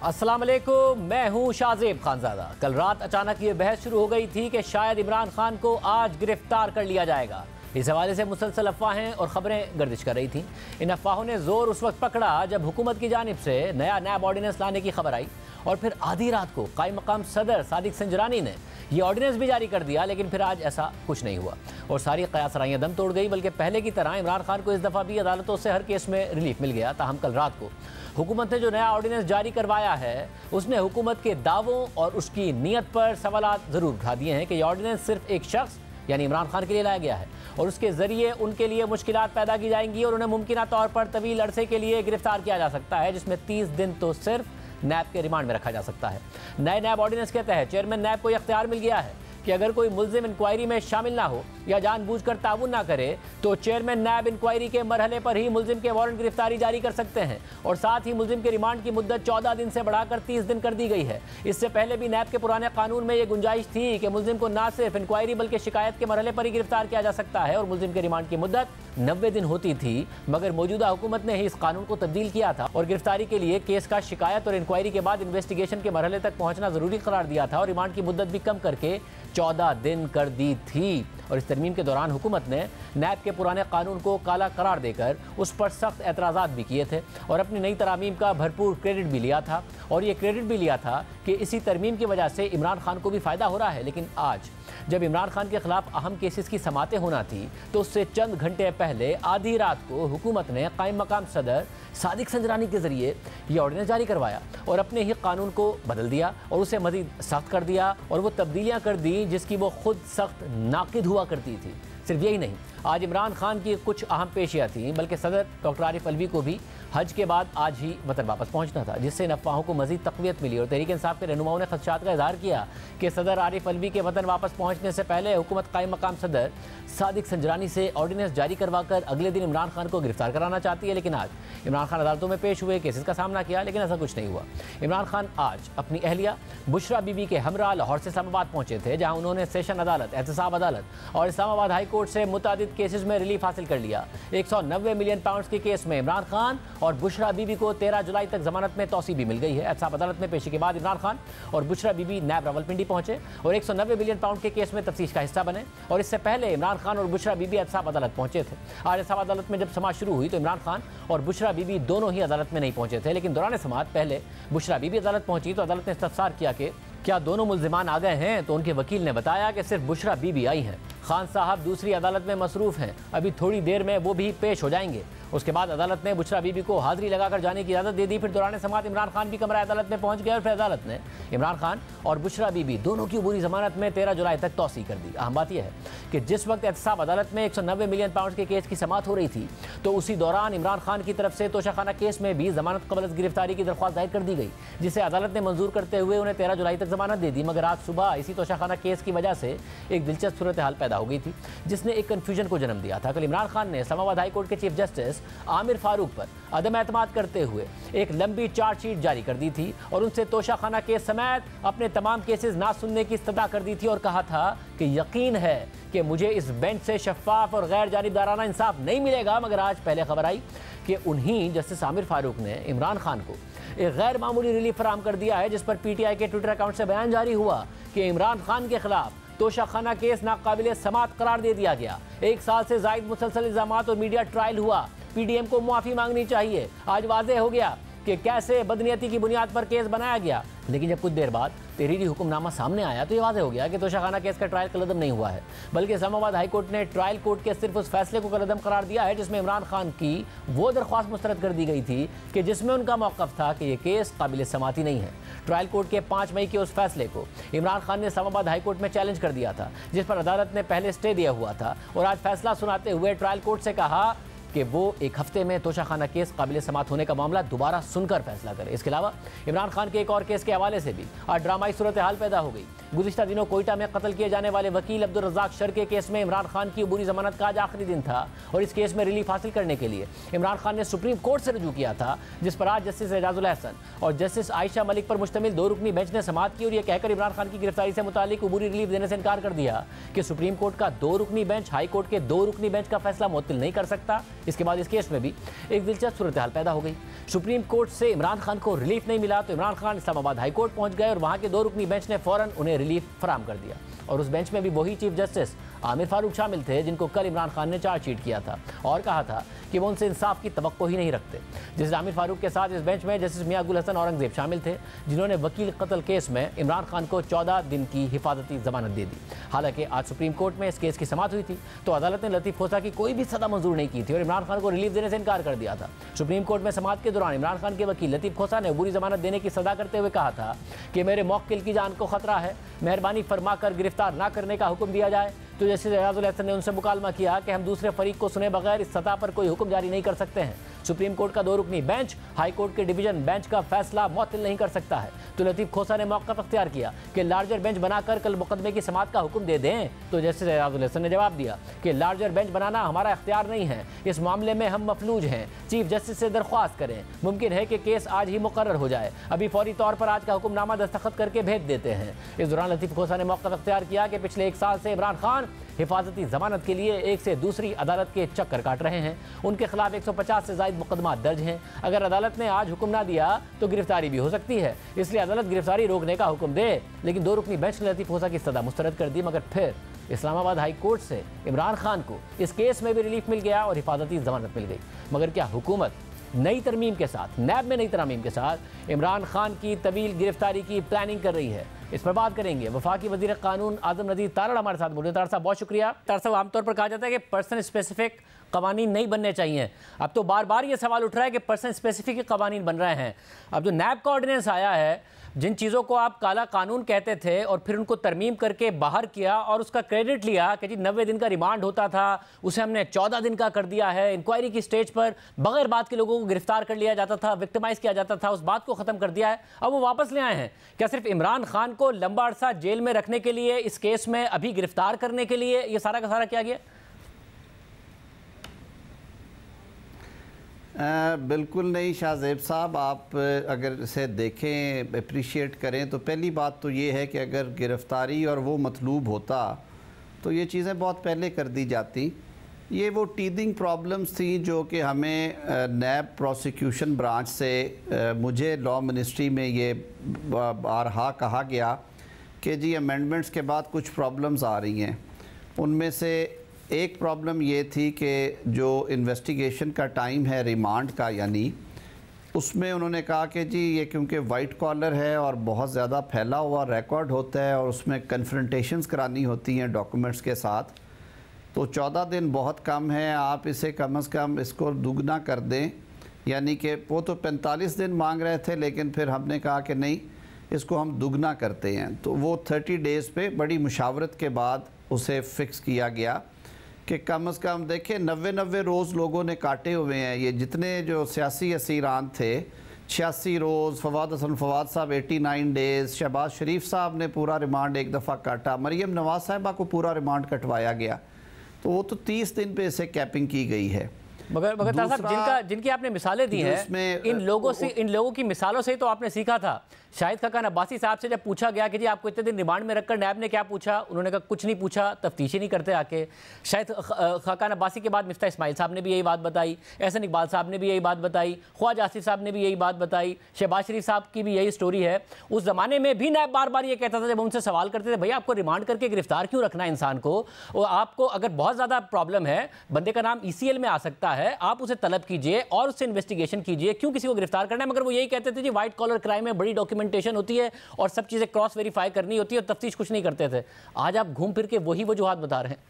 अस्सलाम वालेकुम, मैं हूं शाहजेब खानजादा। कल रात अचानक ये बहस शुरू हो गई थी कि शायद इमरान खान को आज गिरफ्तार कर लिया जाएगा। इस हवाले से मुसलसल अफवाहें और खबरें गर्दिश कर रही थीं। इन अफवाहों ने जोर उस वक्त पकड़ा जब हुकूमत की जानिब से नया नैब ऑर्डिनेंस लाने की खबर आई और फिर आधी रात को कायम मकाम सदर सादिक संजरानी ने ये ऑर्डिनेंस भी जारी कर दिया। लेकिन फिर आज ऐसा कुछ नहीं हुआ और सारी कयासराइयाँ दम तोड़ गई। बल्कि पहले की तरह इमरान खान को इस दफ़ा भी अदालतों से हर केस में रिलीफ मिल गया। ताहम कल रात को हुकूमत ने जो नया ऑर्डिनेंस जारी करवाया है उसने हुकूमत के दावों और उसकी नीयत पर सवालात ज़रूर उठा दिए हैं कि यह ऑर्डिनेंस सिर्फ एक शख्स यानी इमरान खान के लिए लाया गया है और उसके ज़रिए उनके लिए मुश्किलात पैदा की जाएंगी और उन्हें मुमकिन तौर पर तवील अरसे के लिए गिरफ्तार किया जा सकता है, जिसमें 30 दिन तो सिर्फ नैब के रिमांड में रखा जा सकता है। नए नैब ऑर्डिनेंस के तहत चेयरमैन नैब को इख्तियार मिल गया है कि अगर कोई मुल्जिम इंक्वायरी में शामिल ना हो या जानबूझकर ताउन ना करे तो चेयरमैन नैब इंक्वायरी के मरहले पर ही मुल्जिम के वारंट गिरफ्तारी जारी कर सकते हैं। और साथ ही मुल्जिम के रिमांड की मुद्दत 14 दिन से बढ़ाकर 30 दिन कर दी गई है। इससे पहले भी नैब के पुराने कानून में यह गुंजाइश थी कि मुल्जिम को ना सिर्फ इंक्वायरी बल्कि शिकायत के मरहले पर ही गिरफ्तार किया जा सकता है और मुल्जिम के रिमांड की मुद्दत 90 दिन होती थी। मगर मौजूदा हुकूमत ने ही इस कानून को तब्दील किया था और गिरफ्तारी के लिए केस का शिकायत और इंक्वायरी के बाद इन्वेस्टिगेशन के मरहले तक पहुंचना जरूरी करार दिया था और रिमांड की मुद्दत भी कम करके 14 दिन कर दी थी। और इस तरमीम के दौरान हुकूमत ने नैब के पुराने कानून को काला करार देकर उस पर सख्त एतराज़ात भी किए थे और अपनी नई तरमीम का भरपूर क्रेडिट भी लिया था। और ये क्रेडिट भी लिया था कि इसी तरमीम की वजह से इमरान खान को भी फ़ायदा हो रहा है। लेकिन आज जब इमरान खान के खिलाफ अहम केसेस की समातें होना थी तो उससे चंद घंटे पहले आधी रात को हुकूमत ने कायम मकाम सदर सादिक संजरानी के जरिए ये ऑर्डिनेंस जारी करवाया और अपने ही कानून को बदल दिया और उसे मज़ीद सख्त कर दिया और वो तब्दीलियाँ कर दी जिसकी वो खुद सख्त नाकिद हुआ करती थी। सिर्फ यही नहीं, आज इमरान खान की कुछ अहम पेशियाँ थीं, बल्कि सदर डॉक्टर आरिफ अलवी को भी हज के बाद आज ही वतन वापस पहुंचना था, जिससे इन अफवाहों को मज़ीद तक़वियत मिली। और तहरीक इंसाफ के रहनुमाओं ने खदशात का इजहार किया कि सदर आरिफ अलवी के वतन वापस पहुंचने से पहले हुकूमत कायम मकाम सदर सादिक संजरानी से ऑर्डिनेंस जारी करवाकर अगले दिन इमरान खान को गिरफ्तार कराना चाहती है। लेकिन आज इमरान खान अदालतों में पेश हुए, केसेस का सामना किया, लेकिन ऐसा कुछ नहीं हुआ। इमरान खान आज अपनी अहलिया बुशरा बीबी के हमरा लाहौर से इस्लामाबाद पहुंचे थे, जहां उन्होंने सेशन अदालत, एहतसाब अदालत और इस्लामाबाद हाई कोर्ट से मुतादिद केसेस में रिलीफ हासिल कर लिया। 190 मिलियन पाउंड के केस में इमरान खान और बुशरा बीबी को 13 जुलाई तक जमानत में तौसी भी मिल गई है। एहतसाब अदालत में पेशी के बाद इमरान खान और बुशरा बीबी नैब रावलपिंडी पहुंचे और 190 मिलियन पाउंड के केस में तफ्तीश का हिस्सा बने। और इससे पहले इमरान खान और बुशरा बीबी एहतसाब अदालत पहुंचे थे। आज एहतसाब अदालत में जब समाअत शुरू हुई तो इमरान खान और बुशरा बीबी दोनों ही अदालत में नहीं पहुंचे थे, लेकिन दौरान समाअत पहले बुशरा बीबी अदालत पहुंची तो अदालत ने इस्तफसार किया कि क्या दोनों मुल्जिमान आ गए हैं, तो उनके वकील ने बताया कि सिर्फ बुशरा बीबी आई हैं। खान साहब दूसरी अदालत में मसरूफ़ हैं, अभी थोड़ी देर में वो भी पेश हो जाएंगे। उसके बाद अदालत ने बुशरा बीबी को हाजिरी लगाकर जाने की इजाज़त दे दी। फिर दौरान समाअत इमरान खान भी कमरा अदालत में पहुंच गए और फिर अदालत ने इमरान खान और बुशरा बीबी दोनों की अबूरी जमानत में 13 जुलाई तक तौसी कर दी। अहम बात यह है कि जिस वक्त एहतसाब अदालत में 190 मिलियन पाउंड के केस की समाअत हो रही थी तो उसी दौरान इमरान खान की तरफ से तोशाखाना केस में भी जमानत कबल गिरफ्तारी की दरख्वास्त दायर कर दी गई, जिसे अदालत ने मंजूर करते हुए उन्हें 13 जुलाई तक जमानत दे दी। मगर आज सुबह इसी तोशाखाना केस की वजह से एक दिलचस्प सूरत हाल पैदा हो गई थी जिसने एक कन्फ्यूजन को जन्म दिया था। कल इमरान खान ने इस्लामाबाद हाई कोर्ट के चीफ जस्टिस आमिर फारूक पर अदम एतमाद करते हुए एक लंबी चार्जशीट जारी कर दी थी और उनसे तोशाखाना केस समेत अपने तमाम केसेस ना सुनने की इस्तदा कर दी थी और कहा था कि यकीन है कि मुझे इस बेंच से शफाफ और गैर जानिबदाराना इंसाफ नहीं मिलेगा। मगर आज पहले खबर आई कि उन्हीं जस्टिस आमिर फारूक ने इमरान खान को एक गैर मामूली रिलीफ फराहम कर दिया है, जिस पर PTI के ट्विटर अकाउंट से बयान जारी हुआ कि इमरान खान के खिलाफ तोशाखाना केस नाकाबिले समाअत करार दे दिया गया। 1 साल से जायद मुसलसल इल्जामात और मीडिया ट्रायल हुआ। PDM को मुआफ़ी मांगनी चाहिए। आज वाज़ेह हो गया कि कैसे बदनीयती की बुनियाद पर केस बनाया गया। लेकिन जब कुछ देर बाद तहरीरी हुक्मनामा सामने आया तो ये वाज़ेह हो गया कि तोशाखाना केस का ट्रायल कलअदम नहीं हुआ है, बल्कि इस्लामाबाद हाई कोर्ट ने ट्रायल कोर्ट के सिर्फ उस फैसले को कलअदम करार दिया है जिसमें इमरान खान की वो दरख्वास्त मुस्तरद कर दी गई थी कि जिसमें उनका मौक़िफ़ था कि ये केस काबिल समाती नहीं है। ट्रायल कोर्ट के 5 मई के उस फैसले को इमरान खान ने इस्लामाबाद हाई कोर्ट में चैलेंज कर दिया था, जिस पर अदालत ने पहले स्टे दिया हुआ था और आज फैसला सुनाते हुए ट्रायल कोर्ट से कहा कि वो एक हफ्ते में तोशाखाना केस काबिल समाअत होने का मामला दोबारा सुनकर फैसला करे। इसके अलावा इमरान खान के एक और केस के हवाले से भी आज ड्रामाई सूरत हाल पैदा हो गई। गुज़िश्ता दिनों कोयटा में कत्ल किए जाने वाले वकील अब्दुल रज़ाक शर के केस में इमरान खान की अबूरी जमानत का आज आखिरी दिन था और इस केस में रिलीफ हासिल करने के लिए इमरान खान ने सुप्रीम कोर्ट से रजू किया था, जिस पर आज जस्टिस एजाजुल अहसन और जस्टिस आयशा मलिक पर मुश्तमिल 2 रुकनी बेंच ने समाअत की और यह कहकर इमरान खान की गिरफ्तारी से मुतालिक अबूरी रिलीफ देने से इनकार कर दिया कि सुप्रीम कोर्ट का 2 रुकनी बेंच हाई कोर्ट के 2 रुकनी बेंच का फैसला मुअत्तिल नहीं कर सकता। इसके बाद इस केस में भी एक दिलचस्प सूरत हाल पैदा हो गई। सुप्रीम कोर्ट से इमरान खान को रिलीफ नहीं मिला तो इमरान खान इस्लामाबाद हाई कोर्ट पहुंच गए और वहां के 2 रुकनी बेंच ने फौरन उन्हें रिलीफ फराहम कर दिया और उस बेंच में भी वही चीफ जस्टिस आमिर फारूक शामिल थे जिनको कल इमरान खान ने चार्जशीट किया था और कहा था कि वो उनसे इंसाफ की तवक्को ही नहीं रखते। जस्टिस आमिर फारूक के साथ इस बेंच में जस्टिस मियां गुल हसन औरंगजेब शामिल थे, जिन्होंने वकील कत्ल केस में इमरान खान को 14 दिन की हिफाजती जमानत दे दी। हालांकि आज सुप्रीम कोर्ट में इस केस की समाअत हुई थी तो अदालत ने लतीफ़ खोसा की कोई भी सज़ा मंजूर नहीं की थी और इमरान खान को रिलीफ देने से इनकार कर दिया था। सुप्रीम कोर्ट में समाअत के दौरान इमरान खान के वकील लतीफ़ खोसा ने बुरी जमानत देने की सजा करते हुए कहा था कि मेरे मौक्किल की जान को खतरा है, मेहरबानी फरमा कर गिरफ्तार न करने का हुक्म दिया जाए। तो जस्टिस एजाजुल अहसन ने उनसे मुकालमा किया कि हम दूसरे फरीक को सुने बगैर इस सतह पर कोई हुक्म जारी नहीं कर सकते हैं। सुप्रीम कोर्ट का 2 रुकनी बेंच हाई कोर्ट के डिवीजन बेंच का फैसला मुअत्तिल नहीं कर सकता है। तो लतीफ़ खोसा ने मौक़िफ़ अख्तियार किया कि लार्जर बेंच बनाकर कल मुकदमे की समाअत का हुक्म दे दें। तो जस्टिस एजाजुल अहसन ने जवाब दिया कि लार्जर बेंच बनाना हमारा इख्तियार नहीं है, इस मामले में हम मफलूज हैं, चीफ जस्टिस से दरख्वास्त करें, मुमकिन है कि केस आज ही मुकर्रर हो जाए, अभी फौरी तौर पर आज का हुक्मनामा दस्तखत करके भेज देते हैं। इस दौरान लतीफ़ खोसा ने मौक़िफ़ अख्तियार किया कि पिछले 1 साल से इमरान खान हिफाजती जमानत के लिए एक से दूसरी अदालत के चक्कर काट रहे हैं। उनके खिलाफ 150 से ज़ायद मुकदमा दर्ज हैं। अगर अदालत ने आज हुक्म ना दिया तो गिरफ्तारी भी हो सकती है, इसलिए अदालत गिरफ्तारी रोकने का हुक्म दे। लेकिन 2 रुकनी बेंच ने लतीफ़ खोसा की सज़ा मुस्तरद कर दी, मगर फिर इस्लामाबाद हाई कोर्ट से इमरान खान को इस केस में भी रिलीफ मिल गया और हिफाजती जमानत मिल गई। मगर क्या हुकूमत नई तरमीम के साथ, नैब में नई तरमीम के साथ इमरान खान की तवील गिरफ्तारी की प्लानिंग कर रही है? इस पर बात करेंगे। वफाकी वज़ीर कानून आज़म नज़ीर तारड़ हमारे साथ मौजूद हैं। तारड़ साहब बहुत शुक्रिया। तारड़ साहब, आमतौर पर कहा जाता है कि पर्सन स्पेसिफिक कवानीन नहीं बनने चाहिए, अब तो बार बार ये सवाल उठ रहा है कि पर्सन स्पेसिफिक कवानीन बन रहे हैं। अब जो नैब का ऑर्डिनेंस आया है, जिन चीज़ों को आप काला कानून कहते थे और फिर उनको तरमीम करके बाहर किया और उसका क्रेडिट लिया कि जी 90 दिन का रिमांड होता था, उसे हमने 14 दिन का कर दिया है, इंक्वायरी की स्टेज पर बगैर बात के लोगों को गिरफ्तार कर लिया जाता था, विक्टिमाइज किया जाता था, उस बात को ख़त्म कर दिया है, अब वो वापस ले आए हैं। क्या सिर्फ इमरान खान को लंबा अरसा जेल में रखने के लिए, इस केस में अभी गिरफ्तार करने के लिए ये सारा का सारा किया गया? बिल्कुल नहीं शाहजेब साहब, आप अगर इसे देखें, अप्रिशिएट करें तो पहली बात तो ये है कि अगर गिरफ़्तारी और वो मतलूब होता तो ये चीज़ें बहुत पहले कर दी जाती। ये वो टीदिंग प्रॉब्लम्स थी जो कि हमें नैब प्रोसिक्यूशन ब्रांच से, मुझे लॉ मिनिस्ट्री में ये बारहा कहा गया कि जी अमेंडमेंट्स के बाद कुछ प्रॉब्लम्स आ रही हैं। उनमें से एक प्रॉब्लम ये थी कि जो इन्वेस्टिगेशन का टाइम है रिमांड का, यानी उसमें उन्होंने कहा कि जी ये क्योंकि वाइट कॉलर है और बहुत ज़्यादा फैला हुआ रिकॉर्ड होता है और उसमें कन्फ्रंटेशंस करानी होती हैं डॉक्यूमेंट्स के साथ, तो 14 दिन बहुत कम है, आप इसे कम से कम इसको दुगना कर दें। यानी कि वो तो 45 दिन मांग रहे थे, लेकिन फिर हमने कहा कि नहीं, इसको हम दुगना करते हैं। तो वो 30 डेज़ पे बड़ी मुशावरत के बाद उसे फ़िक्स किया गया कि कम से कम देखिए 90 रोज़ लोगों ने काटे हुए हैं। ये जितने जो सियासी असीरान थे 86 रोज़, फवाद हसन फवाद साहब 89 डेज़, शहबाज शरीफ साहब ने पूरा रिमांड एक दफ़ा काटा, मरियम नवाज साहिबा को पूरा रिमांड कटवाया गया, तो वो तो 30 दिन पे इसे कैपिंग की गई है। मगर साहब, जिनकी आपने मिसालें दी हैं, इन लोगों की मिसालों से तो आपने सीखा था। शाहिद खाकान अब्बासी साहब से जब पूछा गया कि जी आपको इतने दिन रिमांड में रखकर नैब ने क्या पूछा, उन्होंने कहा कुछ नहीं पूछा, तफ्तीश ही नहीं करते आके। शाहिद खाकान अब्बासी के बाद मिफ्ता इस्माइल साहब ने भी यही बात बताई, एहसन इकबाल साहब ने भी यही बात बताई, ख्वाजा आसिफ साहब ने भी यही बात बताई, शहबाज शरीफ साहब की भी यही स्टोरी है। उस ज़माने में भी नैब बार बार ये कहता था, जब उनसे सवाल करते थे भैया आपको रिमांड करके गिरफ्तार क्यों रखना है इंसान को, और आपको अगर बहुत ज़्यादा प्रॉब्लम है, बंदे का नाम ECL में आ सकता है, आप उसे तलब कीजिए और उससे इन्वेस्टिगेशन कीजिए, क्यों किसी को गिरफ्तार करना है। मगर वो यही कहते थे जी वाइट कॉलर क्राइम में बड़ी डॉक्यूमेंटेशन होती है और सब चीजें क्रॉस वेरीफाई करनी होती है और तफ्तीश कुछ नहीं करते थे। आज आप घूम फिर के वही वजूहात बता रहे हैं।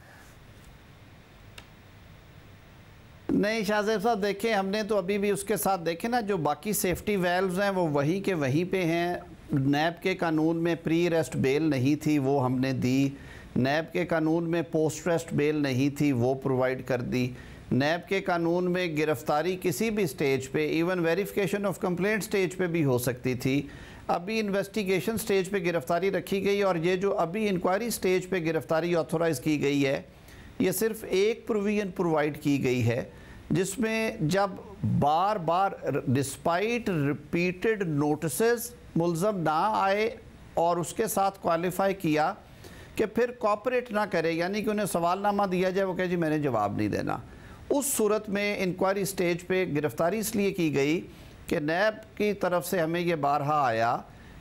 नहीं शाहजेब साहब, देखें हमने तो अभी भी उसके साथ देखें ना, जो बाकी सेफ्टी वेल्व्स हैं वो वहीं के वहीं पे हैं। नैब के कानून में प्री अरेस्ट बेल नहीं थी, वो हमने दी। नैब के कानून में पोस्ट अरेस्ट बेल नहीं थी, वो प्रोवाइड कर दी। नैब के कानून में गिरफ्तारी किसी भी स्टेज पे, even verification of complaint stage पे भी हो सकती थी। अभी इन्वेस्टिगेशन स्टेज पे गिरफ्तारी रखी गई और ये जो अभी इंक्वायरी स्टेज पे गिरफ्तारी ऑथोराइज़ की गई है, ये सिर्फ एक प्रोविजन प्रोवाइड की गई है जिसमें जब बार बार डिस्पाइट रिपीटेड नोटिसेस मुलज़म ना आए और उसके साथ क्वालिफाई किया कि फिर कॉपरेट ना करे, यानी कि उन्हें सवालनामा दिया जाए, वो कहे जी मैंने जवाब नहीं देना, उस सूरत में इंक्वायरी स्टेज पे गिरफ्तारी इसलिए की गई कि नैब की तरफ से हमें ये बारहा आया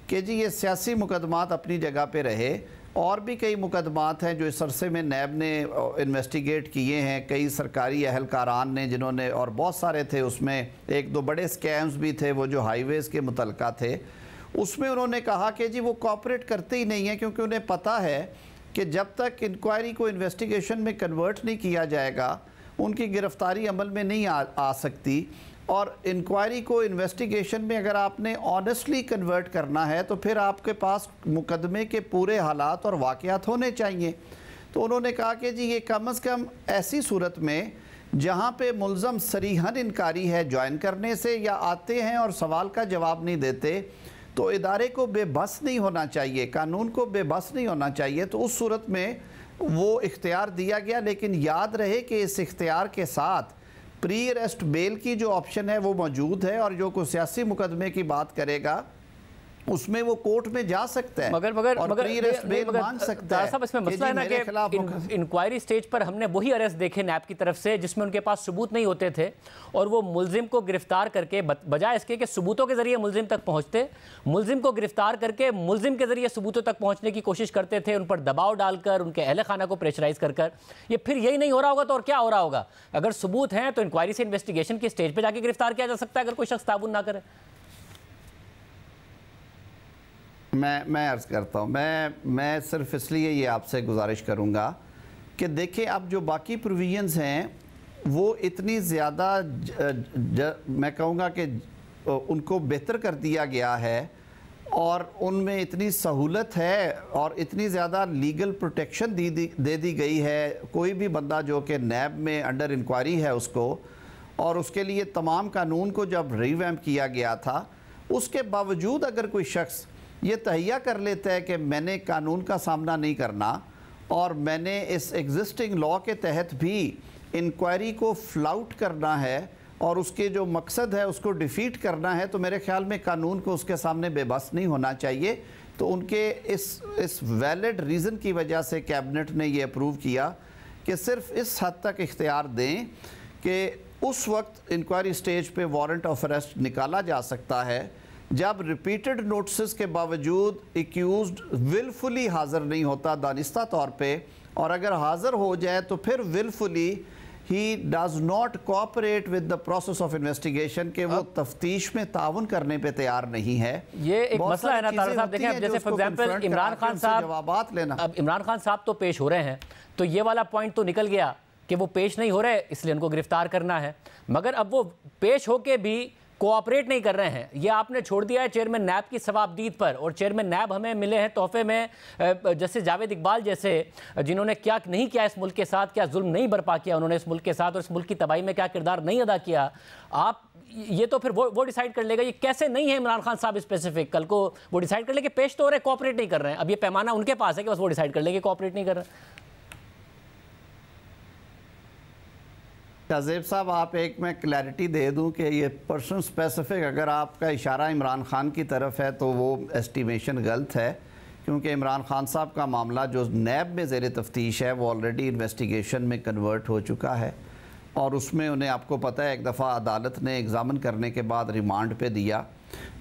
कि जी ये सियासी मुकदमात अपनी जगह पे रहे, और भी कई मुकदमात हैं जो इस अरसे में नैब ने इन्वेस्टिगेट किए हैं, कई सरकारी अहलकारान ने जिन्होंने, और बहुत सारे थे उसमें, एक दो बड़े स्कैम्स भी थे वो जो हाईवेज़ के मुतल्लिक़ थे, उसमें उन्होंने कहा कि जी वो कॉपरेट करते ही नहीं हैं क्योंकि उन्हें पता है कि जब तक इंक्वायरी को इन्वेस्टिगेशन में कन्वर्ट नहीं किया जाएगा उनकी गिरफ्तारी अमल में नहीं आ सकती। और इंक्वायरी को इन्वेस्टिगेशन में अगर आपने ऑनेस्टली कन्वर्ट करना है तो फिर आपके पास मुकदमे के पूरे हालात और वाक़यात होने चाहिए। तो उन्होंने कहा कि जी ये कम से कम ऐसी सूरत में जहाँ पे मुलज़म सरीहन इनकारी है ज्वाइन करने से या आते हैं और सवाल का जवाब नहीं देते, तो इदारे को बेबस नहीं होना चाहिए, कानून को बेबस नहीं होना चाहिए। तो उस सूरत में वो इख्तियार दिया गया, लेकिन याद रहे कि इस इख्तियार के साथ प्री अरेस्ट बेल की जो ऑप्शन है वो मौजूद है, और जो कोई सियासी मुकदमे की बात करेगा उसमें वो कोर्ट में जा सकता है मगर प्री अरेस्ट बेल मांग सकता है। साहब इसमें मसला है ना कि इंक्वायरी स्टेज पर हमने वही अरेस्ट देखे नैब की तरफ से जिसमें उनके पास सबूत नहीं होते थे, और वो मुलजिम को गिरफ्तार करके बजाय इसके कि सबूतों के जरिए मुलजिम तक पहुंचते, मुलजिम को गिरफ्तार करके मुलजिम के जरिए सबूतों तक पहुंचने की कोशिश करते थे, उन पर दबाव डालकर, उनके अहल खाना को प्रेशराइज कर। ये फिर यही नहीं हो रहा होगा तो और क्या हो रहा होगा? अगर सबूत हैं तो इंक्वायरी से इन्वेस्टिगेशन की स्टेज पर जाके गिरफ्तार किया जा सकता है अगर कोई शख्स ताबून ना करे। मैं अर्ज़ करता हूँ, मैं सिर्फ इसलिए ये आपसे गुजारिश करूँगा कि देखें अब जो बाकी प्रोविजंस हैं वो इतनी ज़्यादा मैं कहूँगा कि उनको बेहतर कर दिया गया है और उनमें इतनी सहूलत है और इतनी ज़्यादा लीगल प्रोटेक्शन दे दी गई है। कोई भी बंदा जो कि नैब में अंडर इंक्वायरी है उसको, और उसके लिए तमाम कानून को जब रिवैम्प किया गया था, उसके बावजूद अगर कोई शख्स ये तहैया कर लेता है कि मैंने कानून का सामना नहीं करना और मैंने इस एग्जिस्टिंग लॉ के तहत भी इंक्वायरी को फ्लाउट करना है और उसके जो मकसद है उसको डिफीट करना है, तो मेरे ख्याल में कानून को उसके सामने बेबस नहीं होना चाहिए। तो उनके इस वैलिड रीज़न की वजह से कैबिनेट ने ये अप्रूव किया कि सिर्फ इस हद तक इख्तियार दें कि उस वक्त इंक्वायरी स्टेज पे वारंट ऑफ अरेस्ट निकाला जा सकता है जब रिपीटेड नोटिस के बावजूद एक्यूज्ड विलफुली हाज़िर नहीं होता दानिस्ता तौर पे, और अगर हाज़िर हो जाए तो फिर wilfully he does not cooperate with the process of investigation, के वो तफ्तीश में ताउन करने पे तैयार नहीं है। ये एक मसला है ना तारा साहब, देखें जैसे फॉर एग्जांपल इमरान खान साहब जवाबात लेना, अब इमरान खान साहब तो पेश हो रहे हैं तो ये वाला पॉइंट तो निकल गया कि वो पेश नहीं हो रहे इसलिए उनको गिरफ्तार करना है, मगर अब वो पेश होके भी कोऑपरेट नहीं कर रहे हैं। ये आपने छोड़ दिया है चेयरमैन नैब की सवाबदीद पर, और चेयरमैन नैब हमें मिले हैं तोहफे में जैसे जावेद इकबाल जैसे, जिन्होंने क्या नहीं किया इस मुल्क के साथ, क्या जुल्म नहीं बर्पा किया उन्होंने इस मुल्क के साथ, और इस मुल्क की तबाही में क्या किरदार नहीं अदा किया। आप ये तो फिर वो डिसाइड कर लेगा ये कैसे नहीं है इमरान खान साहब स्पेसिफिक, कल को वो डिसाइड कर ले कि पेश तो हो रहे कोऑपरेट नहीं कर रहे हैं। अब ये पैमाना उनके पास है कि बस वो डिसाइड कर ले कि कोऑपरेट नहीं कर रहे हैं। शाहज़ेब साहब आप एक मैं क्लैरिटी दे दूं कि ये पर्सन स्पेसिफिक अगर आपका इशारा इमरान खान की तरफ है तो वो एस्टिमेशन गलत है, क्योंकि इमरान खान साहब का मामला जो नैब में ज़ेर तफ्तीश है वो ऑलरेडी इन्वेस्टिगेशन में कन्वर्ट हो चुका है, और उसमें उन्हें आपको पता है एक दफ़ा अदालत ने एग्ज़ामिन करने के बाद रिमांड पे दिया,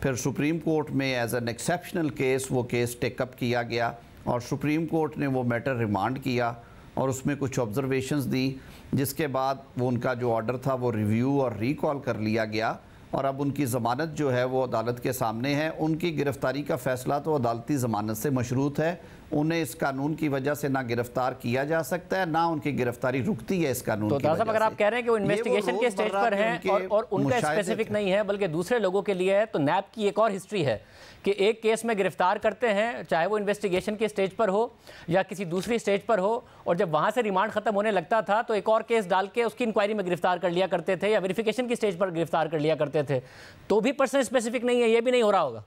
फिर सुप्रीम कोर्ट में एज एन एक्सेप्शनल केस वो केस टेकअप किया गया और सुप्रीम कोर्ट ने वो मैटर रिमांड किया और उसमें कुछ ऑब्जर्वेशंस दी, जिसके बाद वो उनका जो ऑर्डर था वो रिव्यू और रिकॉल कर लिया गया और अब उनकी ज़मानत जो है वो अदालत के सामने है। उनकी गिरफ़्तारी का फ़ैसला तो अदालती ज़मानत से मशरूत है। उन्हें इस कानून की वजह से ना गिरफ्तार किया जा सकता है, ना उनकी गिरफ्तारी रुकती है इस कानून की वजह से। अगर आप कह रहे हैं कि वो इन्वेस्टिगेशन के स्टेज पर हैं और उनका स्पेसिफिक नहीं है बल्कि दूसरे लोगों के लिए है, तो नैब की एक और हिस्ट्री है कि एक केस में गिरफ्तार करते हैं, चाहे वो इन्वेस्टिगेशन के स्टेज पर हो या किसी दूसरी स्टेज पर हो, और जब वहां से रिमांड खत्म होने लगता था तो एक और केस डाल के उसकी इंक्वायरी में गिरफ्तार कर लिया करते थे या वेरिफिकेशन की स्टेज पर गिरफ्तार कर लिया करते थे। तो भी पर्सन स्पेसिफिक नहीं है, ये भी नहीं हो रहा होगा।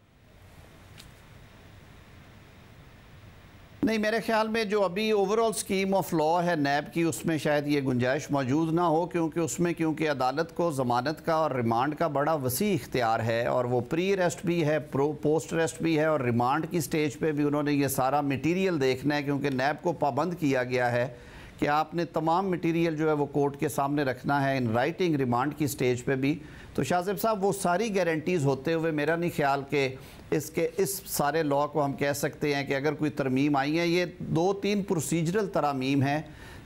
नहीं, मेरे ख्याल में जो अभी ओवरऑल स्कीम ऑफ लॉ है नैब की, उसमें शायद ये गुंजाइश मौजूद ना हो, क्योंकि अदालत को ज़मानत का और रिमांड का बड़ा वसी इख्तियार है, और वो प्री अरेस्ट भी है, पोस्ट अरेस्ट भी है, और रिमांड की स्टेज पे भी उन्होंने ये सारा मटीरियल देखना है, क्योंकि नैब को पाबंद किया गया है कि आपने तमाम मटीरियल जो है वो कोर्ट के सामने रखना है इन राइटिंग रिमांड की स्टेज पे भी। तो शाहज़ेब साहब, वो सारी गारंटीज़ होते हुए मेरा नहीं ख्याल कि इस सारे लॉ को हम कह सकते हैं कि अगर कोई तरमीम आई है, ये 2-3 प्रोसीजरल तरमीम है,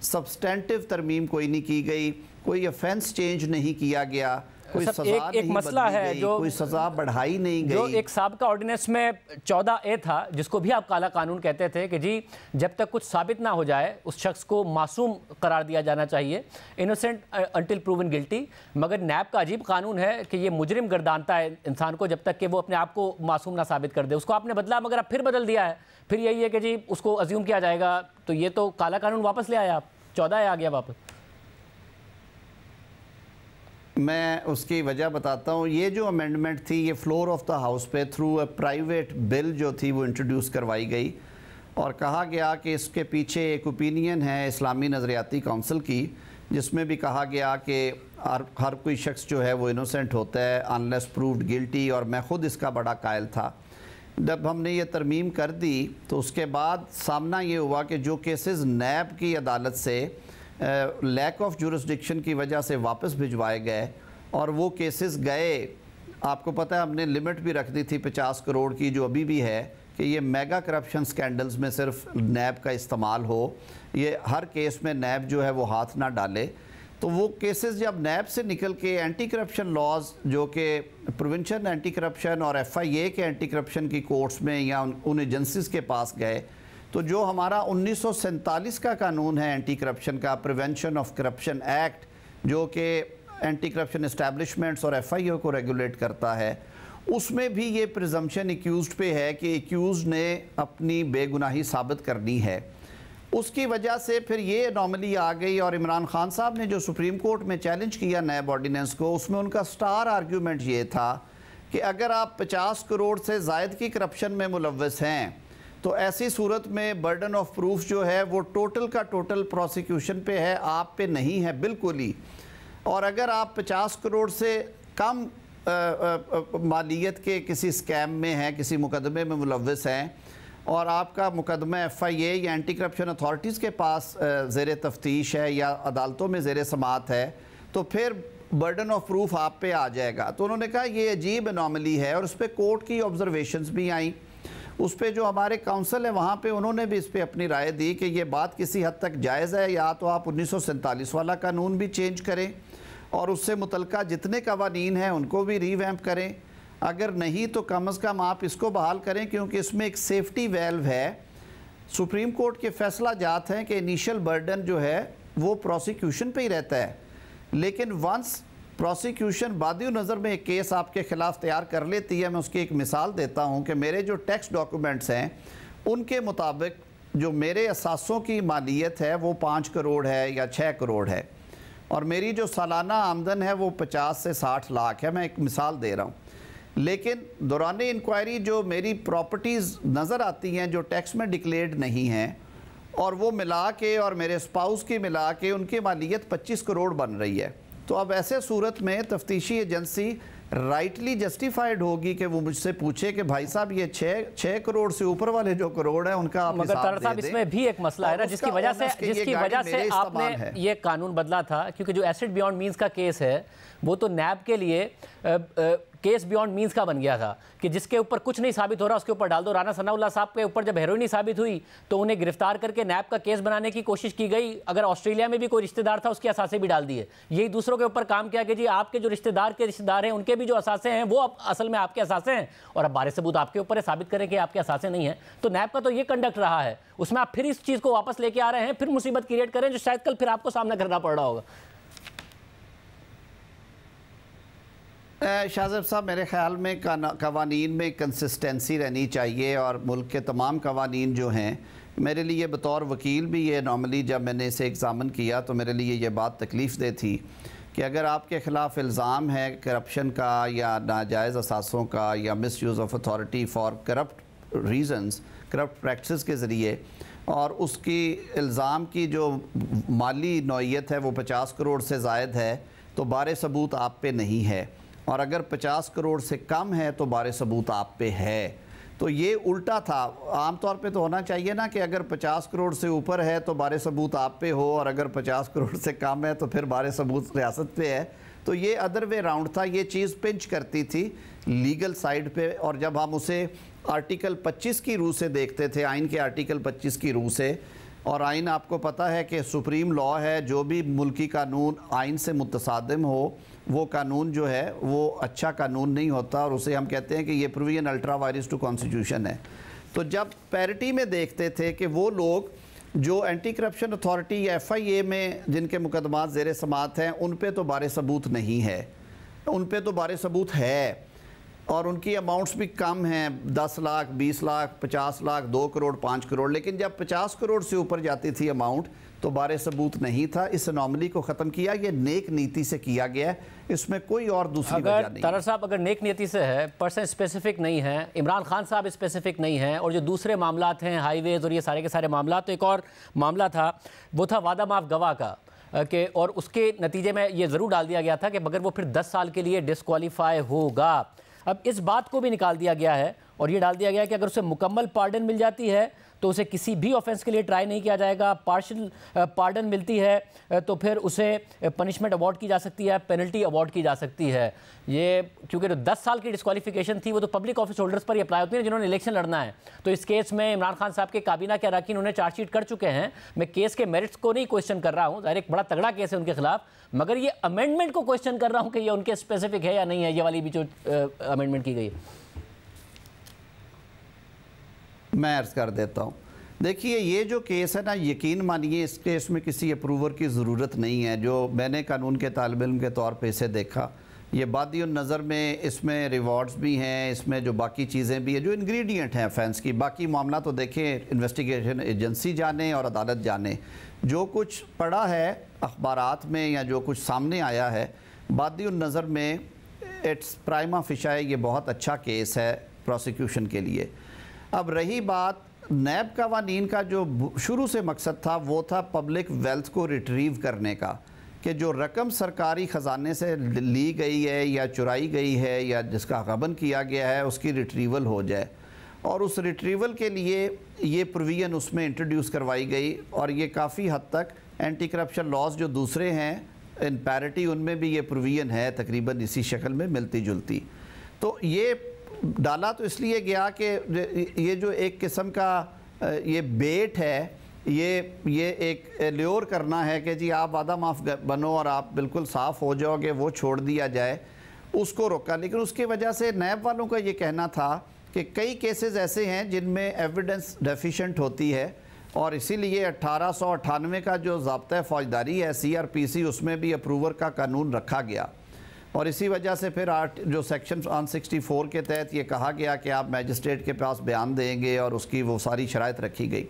सब्सटेंटिव तरमीम कोई नहीं की गई, कोई ऑफेंस चेंज नहीं किया गया, कोई सजा एक मसला है जो कोई सजा बढ़ाई नहीं गई। जो एक साबिका ऑर्डिनेंस में 14A था, जिसको भी आप काला कानून कहते थे कि जी जब तक कुछ साबित ना हो जाए उस शख्स को मासूम करार दिया जाना चाहिए, इनोसेंट अंटिल प्रूवन गिल्टी। मगर नैब का अजीब कानून है कि ये मुजरिम गर्दानता है इंसान को जब तक कि वो अपने आप को मासूम ना साबित कर दे। उसको आपने बदला, मगर अब फिर बदल दिया है, फिर यही है कि जी उसको अज्यूम किया जाएगा। तो ये तो काला कानून वापस ले आया आप, 14A आ गया वापस। मैं उसकी वजह बताता हूँ। ये जो अमेंडमेंट थी ये फ्लोर ऑफ द हाउस पे थ्रू अ प्राइवेट बिल जो थी वो इंट्रोड्यूस करवाई गई, और कहा गया कि इसके पीछे एक ओपिनियन है इस्लामी नज़रियाती काउंसिल की, जिसमें भी कहा गया कि हर कोई शख्स जो है वो इनोसेंट होता है अनलेस प्रूव्ड गिल्टी, और मैं ख़ुद इसका बड़ा कायल था। जब हमने ये तरमीम कर दी तो उसके बाद सामना ये हुआ कि जो केसेस नैब की अदालत से लैक ऑफ जुरिस्डिक्शन की वजह से वापस भिजवाए गए, और वो केसेस गए, आपको पता है हमने लिमिट भी रख दी थी 50 करोड़ की, जो अभी भी है, कि ये मेगा करप्शन स्कैंडल्स में सिर्फ नैब का इस्तेमाल हो, ये हर केस में नैब जो है वो हाथ ना डाले। तो वो केसेस जब नैब से निकल के एंटी करप्शन लॉज, जो कि प्रोविंशियल एंटी करप्शन और FIA के एंटी करप्शन की कोर्ट्स में या उन एजेंसीज़ के पास गए, तो जो हमारा 1947 का कानून है एंटी करप्शन का, प्रिवेंशन ऑफ करप्शन एक्ट, जो कि एंटी करप्शन इस्टेब्लिशमेंट्स और FIA को रेगुलेट करता है, उसमें भी ये प्रिजम्पशन एक्यूज्ड पे है कि एक्यूज्ड ने अपनी बेगुनाही साबित करनी है। उसकी वजह से फिर ये अनोमली आ गई, और इमरान खान साहब ने जो सुप्रीम कोर्ट में चैलेंज किया नैब ऑर्डिनेंस को, उसमें उनका स्टार आर्ग्यूमेंट ये था कि अगर आप 50 करोड़ से ज़ायद की करप्शन में मुलव्वस हैं तो ऐसी सूरत में बर्डन ऑफ प्रूफ जो है वो टोटल का टोटल प्रोसिक्यूशन पे है, आप पे नहीं है बिल्कुल ही। और अगर आप 50 करोड़ से कम मालियत के किसी स्कैम में हैं, किसी मुकदमे में मुलव्वस हैं, और आपका मुकदमा FIA या एंटी करप्शन अथॉरिटीज़ के पास ज़ेर तफ्तीश है या अदालतों में ज़ेर समात है, तो फिर बर्डन ऑफ प्रूफ आप पे आ जाएगा। तो उन्होंने कहा ये अजीब एनॉमली है, और उस पर कोर्ट की ऑब्जर्वेशंस भी आई। उस पर जो हमारे काउंसिल है वहाँ पे उन्होंने भी इस पर अपनी राय दी कि ये बात किसी हद तक जायज़ है, या तो आप 1947 वाला कानून भी चेंज करें और उससे मुतल्लिका जितने कवानीन हैं उनको भी रीवैम्प करें, अगर नहीं तो कम अज़ कम आप इसको बहाल करें, क्योंकि इसमें एक सेफ्टी वेल्व है। सुप्रीम कोर्ट के फैसला जात हैं कि इनिशियल बर्डन जो है वो प्रोसिक्यूशन पे ही रहता है, लेकिन वंस प्रोसिक्यूशन बादी नज़र में एक केस आपके ख़िलाफ़ तैयार कर लेती है, मैं उसकी एक मिसाल देता हूँ कि मेरे जो टैक्स डॉक्यूमेंट्स हैं उनके मुताबिक जो मेरे असासों की मालियत है वो 5 करोड़ है या 6 करोड़ है, और मेरी जो सालाना आमदन है वो 50 से 60 लाख है, मैं एक मिसाल दे रहा हूँ। लेकिन दौरान इंक्वायरी जो मेरी प्रॉपर्टीज़ नज़र आती हैं जो टैक्स में डिक्लेयर्ड नहीं हैं, और वो मिला के और मेरे स्पाउस की मिला के उनकी मालियत 25 करोड़ बन रही है। तो अब ऐसे सूरत में तफ्तीशी एजेंसी राइटली जस्टिफाइड होगी कि वो मुझसे पूछे कि भाई साहब ये 6 करोड़ से ऊपर वाले जो करोड़ हैं उनका आप मगर तारड़ साहब इसमें भी एक मसला है ना, जिसकी वजह से आपने ये कानून बदला था, क्योंकि जो एसेट बियॉन्ड मींस का केस है वो तो नैब के लिए केस बियॉन्ड मींस का बन गया था कि जिसके ऊपर कुछ नहीं साबित हो रहा उसके ऊपर डाल दो। राना सनाउल्लाह साहब के ऊपर जब हेरोइनी साबित हुई तो उन्हें गिरफ्तार करके नैब का केस बनाने की कोशिश की गई। अगर ऑस्ट्रेलिया में भी कोई रिश्तेदार था उसकी असासे भी डाल दिए। यही दूसरों के ऊपर काम किया कि जी आपके जो रिश्तेदार हैं उनके भी जो असासे हैं वो असल में आपके असासे हैं, और अब बारे सबूत आपके ऊपर है, साबित करें कि आपके असासे नहीं है। तो नैब का तो ये कंडक्ट रहा है, उसमें आप फिर इस चीज़ को वापस लेके आ रहे हैं, फिर मुसीबत क्रिएट करें जो शायद कल फिर आपको सामना करना पड़ रहा होगा। शाहज़ेब साहब, मेरे ख़्याल में कवानीन में कंसिस्टेंसी रहनी चाहिए, और मुल्क के तमाम कवानीन जो हैं, मेरे लिए बतौर वकील भी ये नॉर्मली जब मैंने इसे एग्ज़ामिन किया तो मेरे लिए ये बात तकलीफ़ दे थी कि अगर आपके ख़िलाफ़ इल्ज़ाम है करप्शन का या नाजायज़ असासों का या miss use of authority for corrupt reasons, corrupt practice के ज़रिए, और उसकी इल्ज़ाम की जो माली नौइयत है वो 50 करोड़ से ज़ायद है, तो बारे सबूत आप पे नहीं है। और अगर 50 करोड़ से कम है तो बारे सबूत आप पे है। तो ये उल्टा था। आम तौर पे तो होना चाहिए ना कि अगर 50 करोड़ से ऊपर है तो बारे सबूत आप पे हो, और अगर 50 करोड़ से कम है तो फिर बारे सबूत रियासत पे है। तो ये अदर वे राउंड था। ये चीज़ पिंच करती थी लीगल साइड पे, और जब हम उसे आर्टिकल 25 की रूह से देखते थे, आइन के आर्टिकल 25 की रूह से, और आइन आपको पता है कि सुप्रीम लॉ है, जो भी मुल्की कानून आइन से मुतसादिम हो वो कानून जो है वो अच्छा कानून नहीं होता, और उसे हम कहते हैं कि ये provision ultra vires to constitution है। तो जब पैरिटी में देखते थे कि वो लोग जो एंटी करप्शन अथॉरिटी या FIA में जिनके मुकदमात ज़ेर समात हैं उन पे तो बारे सबूत नहीं है, उन पे तो बारे सबूत है, और उनकी अमाउंट्स भी कम हैं, 10 लाख, 20 लाख, 50 लाख, 2 करोड़, 5 करोड़। लेकिन जब 50 करोड़ से ऊपर जाती थी अमाउंट तो बारे सबूत नहीं था। इस अनोमली को ख़त्म किया, ये नेक नीति से किया गया है, इसमें कोई और दूसरी वजह नहीं। तारड़ साहब, अगर नेक नीति से है, पर्सन स्पेसिफिक नहीं है, इमरान खान साहब स्पेसिफिक नहीं है, और जो दूसरे मामलात हैं हाईवेज और ये सारे के सारे मामला, तो एक और मामला था वो था वादा माफ गवाह का के, और उसके नतीजे में ये ज़रूर डाल दिया गया था कि मगर वो फिर 10 साल के लिए डिस्क्वालीफाई होगा। अब इस बात को भी निकाल दिया गया है और ये डाल दिया गया है कि अगर उसे मुकम्मल पार्डन मिल जाती है तो उसे किसी भी ऑफेंस के लिए ट्राई नहीं किया जाएगा। पार्शियल पार्डन मिलती है तो फिर उसे पनिशमेंट अवॉर्ड की जा सकती है, पेनल्टी अवॉर्ड की जा सकती है। ये क्योंकि जो 10 साल की डिस्क्वालिफिकेशन थी वो तो पब्लिक ऑफिस होल्डर्स पर ही अप्लाई होती है जिन्होंने इलेक्शन लड़ना है। तो इस केस में इमरान खान साहब के काबीना के अरकान उन्होंने चार्जशीट कर चुके हैं। मैं केस के मेरिट्स को नहीं क्वेश्चन कर रहा हूँ, ज़ाहिर एक बड़ा तगड़ा केस है उनके खिलाफ, मगर ये अमेंडमेंट को क्वेश्चन कर रहा हूँ कि ये उनके स्पेसिफिक है या नहीं है, ये वाली भी जो अमेंडमेंट की गई है। मैं अर्ज़ कर देता हूँ, देखिए ये जो केस है ना, यकीन मानिए इस केस में किसी अप्रूवर की ज़रूरत नहीं है। जो मैंने कानून के तालिब इल्म के तौर पे इसे देखा, ये बादी नज़र में इसमें रिवॉर्ड्स भी हैं, इसमें जो बाकी चीज़ें भी हैं, जो इंग्रेडिएंट हैं ऑफेंस की। बाकी मामला तो देखें इन्वेस्टिगेशन एजेंसी जाने और अदालत जाने। जो कुछ पड़ा है अखबारात में या जो कुछ सामने आया है, बादी नज़र में इट्स प्राइमा फिशाए ये बहुत अच्छा केस है प्रोसिक्यूशन के लिए। अब रही बात नैब कवानीन का, जो शुरू से मकसद था वो था पब्लिक वेल्थ को रिट्रीव करने का, कि जो रकम सरकारी ख़जाने से ली गई है या चुराई गई है या जिसका गबन किया गया है उसकी रिट्रीवल हो जाए। और उस रिट्रीवल के लिए ये प्रोविज़न उसमें इंट्रोड्यूस करवाई गई, और ये काफ़ी हद तक एंटी करप्शन लॉज जो दूसरे हैं इन पैरिटी उनमें भी ये प्रोविज़न है, तकरीबन इसी शक्ल में मिलती जुलती। तो ये डाला तो इसलिए गया कि ये जो एक किस्म का ये बेट है, ये एक ल्योर करना है कि जी आप वादा माफ़ बनो और आप बिल्कुल साफ़ हो जाओगे, वो छोड़ दिया जाए, उसको रोका। लेकिन उसकी वजह से नैब वालों का ये कहना था कि कई केसेस ऐसे हैं जिनमें एविडेंस डेफिशिएंट होती है, और इसीलिए 1898 का जो ज़ाब्ता फ़ौजदारी है CRPC, उसमें भी अप्रूवर का कानून रखा गया। और इसी वजह से फिर जो सेक्शन 164 के तहत ये कहा गया कि आप मैजिस्ट्रेट के पास बयान देंगे, और उसकी वो सारी शराइत रखी गई।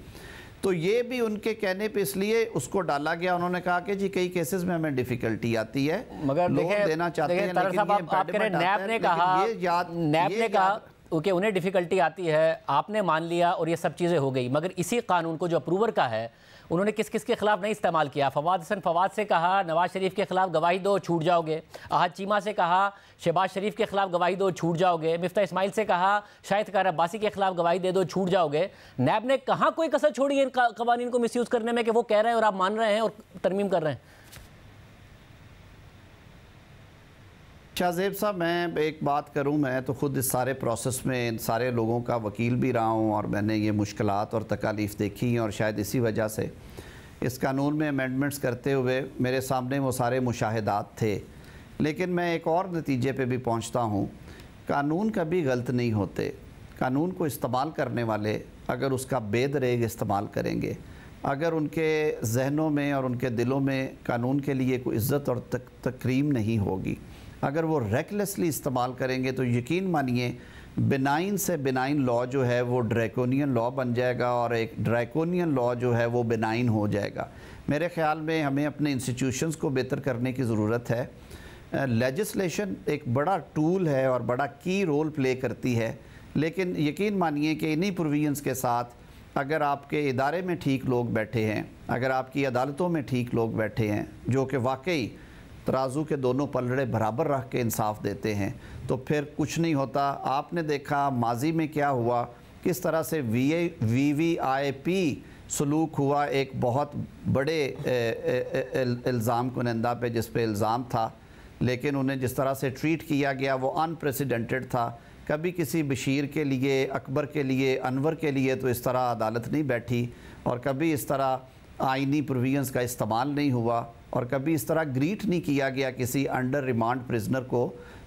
तो ये भी उनके कहने पे इसलिए उसको डाला गया। उन्होंने कहा कि जी कई केसेस में हमें डिफ़िकल्टी आती है, मगर लोग देना चाहते हैं, लेकिन नैब ने कहा ओके उन्हें डिफ़िकल्टी आती है, आपने मान लिया और ये सब चीज़ें हो गई, मगर इसी कानून को जो अप्रूवर का है उन्होंने किस किस के खिलाफ नहीं इस्तेमाल किया। फवाद हसन फवाद से कहा नवाज शरीफ के खिलाफ गवाही दो छूट जाओगे, अहद चीमा से कहा शहबाज शरीफ के खिलाफ गवाही दो छूट जाओगे, मिफ्ता इस्माइल से कहा शाहिद कार अब्बासी के खिलाफ गवाही दे दो छूट जाओगे। नैब ने कहाँ कोई कसर छोड़ी है इन कवानीन को मिसयूज़ करने में कि वो कह रहे हैं और आप मान रहे हैं और तरमीम कर रहे हैं? शाहजेब साहब, मैं एक बात करूं, मैं तो ख़ुद इस सारे प्रोसेस में इन सारे लोगों का वकील भी रहा हूं और मैंने ये मुश्किलात और तकालीफ देखी हैं और शायद इसी वजह से इस कानून में अमेंडमेंट्स करते हुए मेरे सामने वो सारे मुशाहिदात थे। लेकिन मैं एक और नतीजे पे भी पहुंचता हूं, कानून कभी गलत नहीं होते। कानून को इस्तेमाल करने वाले अगर उसका बेदरेग इस्तेमाल करेंगे, अगर उनके जहनों में और उनके दिलों में कानून के लिए कोई इज़्ज़त और तकरीम नहीं होगी, अगर वो रेकलेसली इस्तेमाल करेंगे, तो यकीन मानिए बिनाइन से बिनाइन लॉ जो है वो ड्रैकोनियन लॉ बन जाएगा और एक ड्रैकोनियन लॉ जो है वो बिनाइन हो जाएगा। मेरे ख़्याल में हमें अपने इंस्टीट्यूशंस को बेहतर करने की ज़रूरत है। लेजिस्लेशन एक बड़ा टूल है और बड़ा की रोल प्ले करती है, लेकिन यकीन मानिए कि इन्हीं प्रोविजंस के साथ अगर आपके इदारे में ठीक लोग बैठे हैं, अगर आपकी अदालतों में ठीक लोग बैठे हैं जो कि वाकई तराजू के दोनों पलड़े बराबर रख के इंसाफ देते हैं, तो फिर कुछ नहीं होता। आपने देखा माजी में क्या हुआ, किस तरह से VVIP सलूक हुआ एक बहुत बड़े इल्ज़ाम कुनंदा पे, जिस पे इल्ज़ाम था, लेकिन उन्हें जिस तरह से ट्रीट किया गया वो अनप्रेसिडेंटेड था। कभी किसी बशीर के लिए, अकबर के लिए, अनवर के लिए तो इस तरह अदालत नहीं बैठी और कभी इस तरह आइनी प्रोविजंस का इस्तेमाल नहीं हुआ और कभी इस तरह ग्रीट नहीं किया गया किसी अंडर रिमांड प्रिजनर को।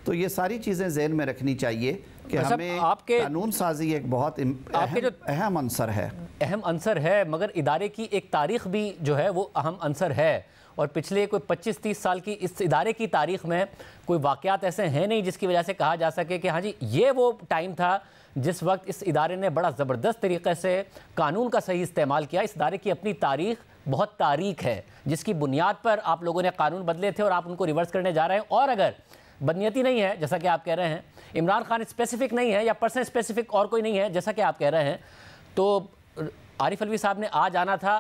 तो ये सारी चीज़ें ज़हन में रखनी चाहिए कि हमें कानून साजी एक बहुत अहम अंसर है। अहम अंसर है, मगर इदारे की एक तारीख़ भी जो है वो अहम अंसर है और पिछले कोई 25-30 साल की इस इदारे की तारीख़ में कोई वाक़यात ऐसे हैं नहीं जिसकी वजह से कहा जा सके कि हाँ जी ये वो टाइम था जिस वक्त इस इदारे ने बड़ा ज़बरदस्त तरीक़े से कानून का सही इस्तेमाल किया। इस इदारे की अपनी तारीख़ बहुत तारीख है जिसकी बुनियाद पर आप लोगों ने कानून बदले थे और आप उनको रिवर्स करने जा रहे हैं। और अगर बदनीयती नहीं है जैसा कि आप कह रहे हैं, इमरान खान स्पेसिफिक नहीं है या पर्सन स्पेसिफिक और कोई नहीं है जैसा कि आप कह रहे हैं, तो आरिफ अलवी साहब ने आज आना था,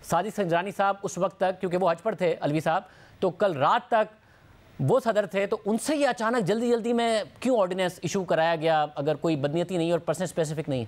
साजिद संजरानी साहब उस वक्त तक, क्योंकि वो हज पर थे अलवी साहब, तो कल रात तक वो सदर थे, तो उनसे ही अचानक जल्दी जल्दी में क्यों ऑर्डिनेंस इशू कराया गया अगर कोई बदनीयती नहीं और पर्सन स्पेसिफिक नहीं?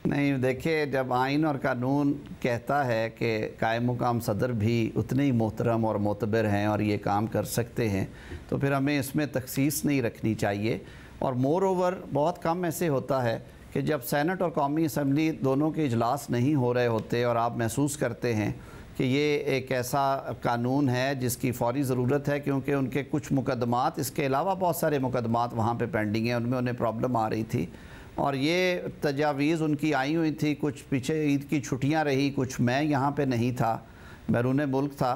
नहीं, देखिए, जब आइन और कानून कहता है कि कायम मुकाम सदर भी उतने ही मोहतरम और मोतबर हैं और ये काम कर सकते हैं, तो फिर हमें इसमें तखसीस नहीं रखनी चाहिए। और मोर ओवर बहुत कम ऐसे होता है कि जब सेनेट और कौमी असम्बली दोनों के इजलास नहीं हो रहे होते और आप महसूस करते हैं कि ये एक ऐसा कानून है जिसकी फ़ौरी ज़रूरत है, क्योंकि उनके कुछ मुकदमात, इसके अलावा बहुत सारे मुकदमात वहाँ पे पेंडिंग हैं, उनमें उन्हें प्रॉब्लम आ रही थी और ये तजावीज़ उनकी आई हुई थी। कुछ पीछे ईद की छुट्टियां रही, कुछ मैं यहाँ पे नहीं था, बैरून मुल्क था,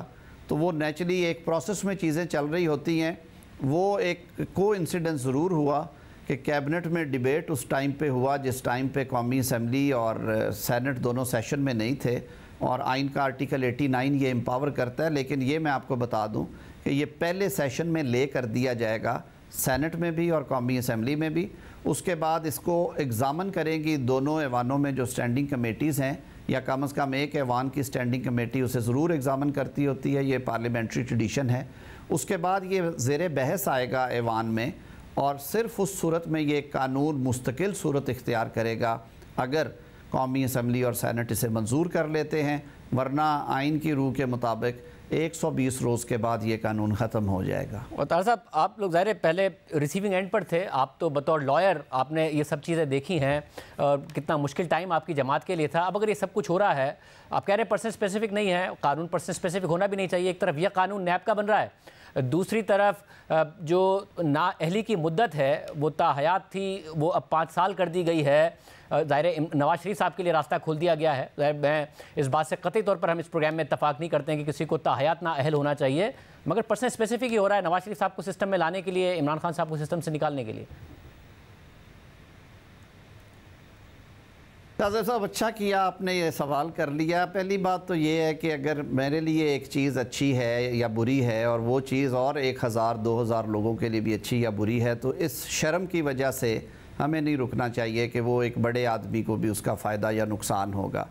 तो वो नेचुरली एक प्रोसेस में चीज़ें चल रही होती हैं। वो एक कोइंसिडेंस ज़रूर हुआ कि कैबिनेट में डिबेट उस टाइम पे हुआ जिस टाइम पे कौमी असम्बली और सेनेट दोनों सेशन में नहीं थे और आइन का आर्टिकल 89 ये एम्पावर करता है। लेकिन ये मैं आपको बता दूं कि ये पहले सेशन में ले कर दिया जाएगा, सेनेट में भी और कौमी असम्बली में भी। उसके बाद इसको एग्ज़ामन करेंगी दोनों ऐवानों में जो स्टैंडिंग कमेटीज़ हैं, या कम से कम एक ऐवान की स्टैंडिंग कमेटी उसे ज़रूर एग्ज़ामन करती होती है, ये पार्लियामेंट्री ट्रेडिशन है। उसके बाद ये ज़ेर बहस आएगा ऐवान में और सिर्फ़ उस सूरत में ये कानून मुस्तकिल सूरत इख्तियार करेगा अगर कौमी असम्बली और सेनेट इसे मंजूर कर लेते हैं, वरना आइन की रूह के मुताबिक 120 रोज़ के बाद ये कानून ख़त्म हो जाएगा। और तार साहब, आप लोग ज़ाहिर पहले रिसीविंग एंड पर थे, आप तो बतौर लॉयर आपने ये सब चीज़ें देखी हैं और कितना मुश्किल टाइम आपकी जमात के लिए था। अब अगर ये सब कुछ हो रहा है, आप कह रहे हैं पर्सन स्पेसिफिक नहीं है, कानून पर्सन स्पेसिफिक होना भी नहीं चाहिए। एक तरफ यह कानून नैब का बन रहा है, दूसरी तरफ जो नाअहली की मुद्दत है वो ताहयात थी, वो अब 5 साल कर दी गई है। ज़ाहिर नवाज शरीफ साहब के लिए रास्ता खोल दिया गया है। मैं इस बात से कतई तौर पर हम इस प्रोग्राम में इत्तफाक नहीं करते हैं कि किसी को ताहयात ना अहल होना चाहिए, मगर पर्सन स्पेसिफिक ही हो रहा है नवाज शरीफ साहब को सिस्टम में लाने के लिए, इमरान खान साहब को सिस्टम से निकालने के लिए। शाहज़ेब साहब, अच्छा किया आपने ये सवाल कर लिया। पहली बात तो ये है कि अगर मेरे लिए एक चीज़ अच्छी है या बुरी है और वो चीज़ और 1000-2000 लोगों के लिए भी अच्छी या बुरी है, तो इस शर्म की वजह से हमें नहीं रुकना चाहिए कि वो एक बड़े आदमी को भी उसका फ़ायदा या नुकसान होगा।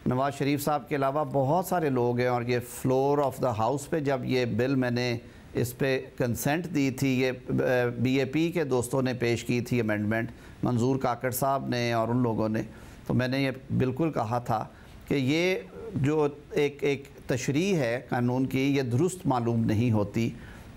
नवाज़ शरीफ साहब के अलावा बहुत सारे लोग हैं और ये फ्लोर ऑफ द हाउस पे जब ये बिल मैंने इस पे कंसेंट दी थी, ये BAP के दोस्तों ने पेश की थी अमेंडमेंट, मंजूर काकड़ साहब ने और उन लोगों ने, तो मैंने ये बिल्कुल कहा था कि ये जो एक तशरीह है कानून की, ये दुरुस्त मालूम नहीं होती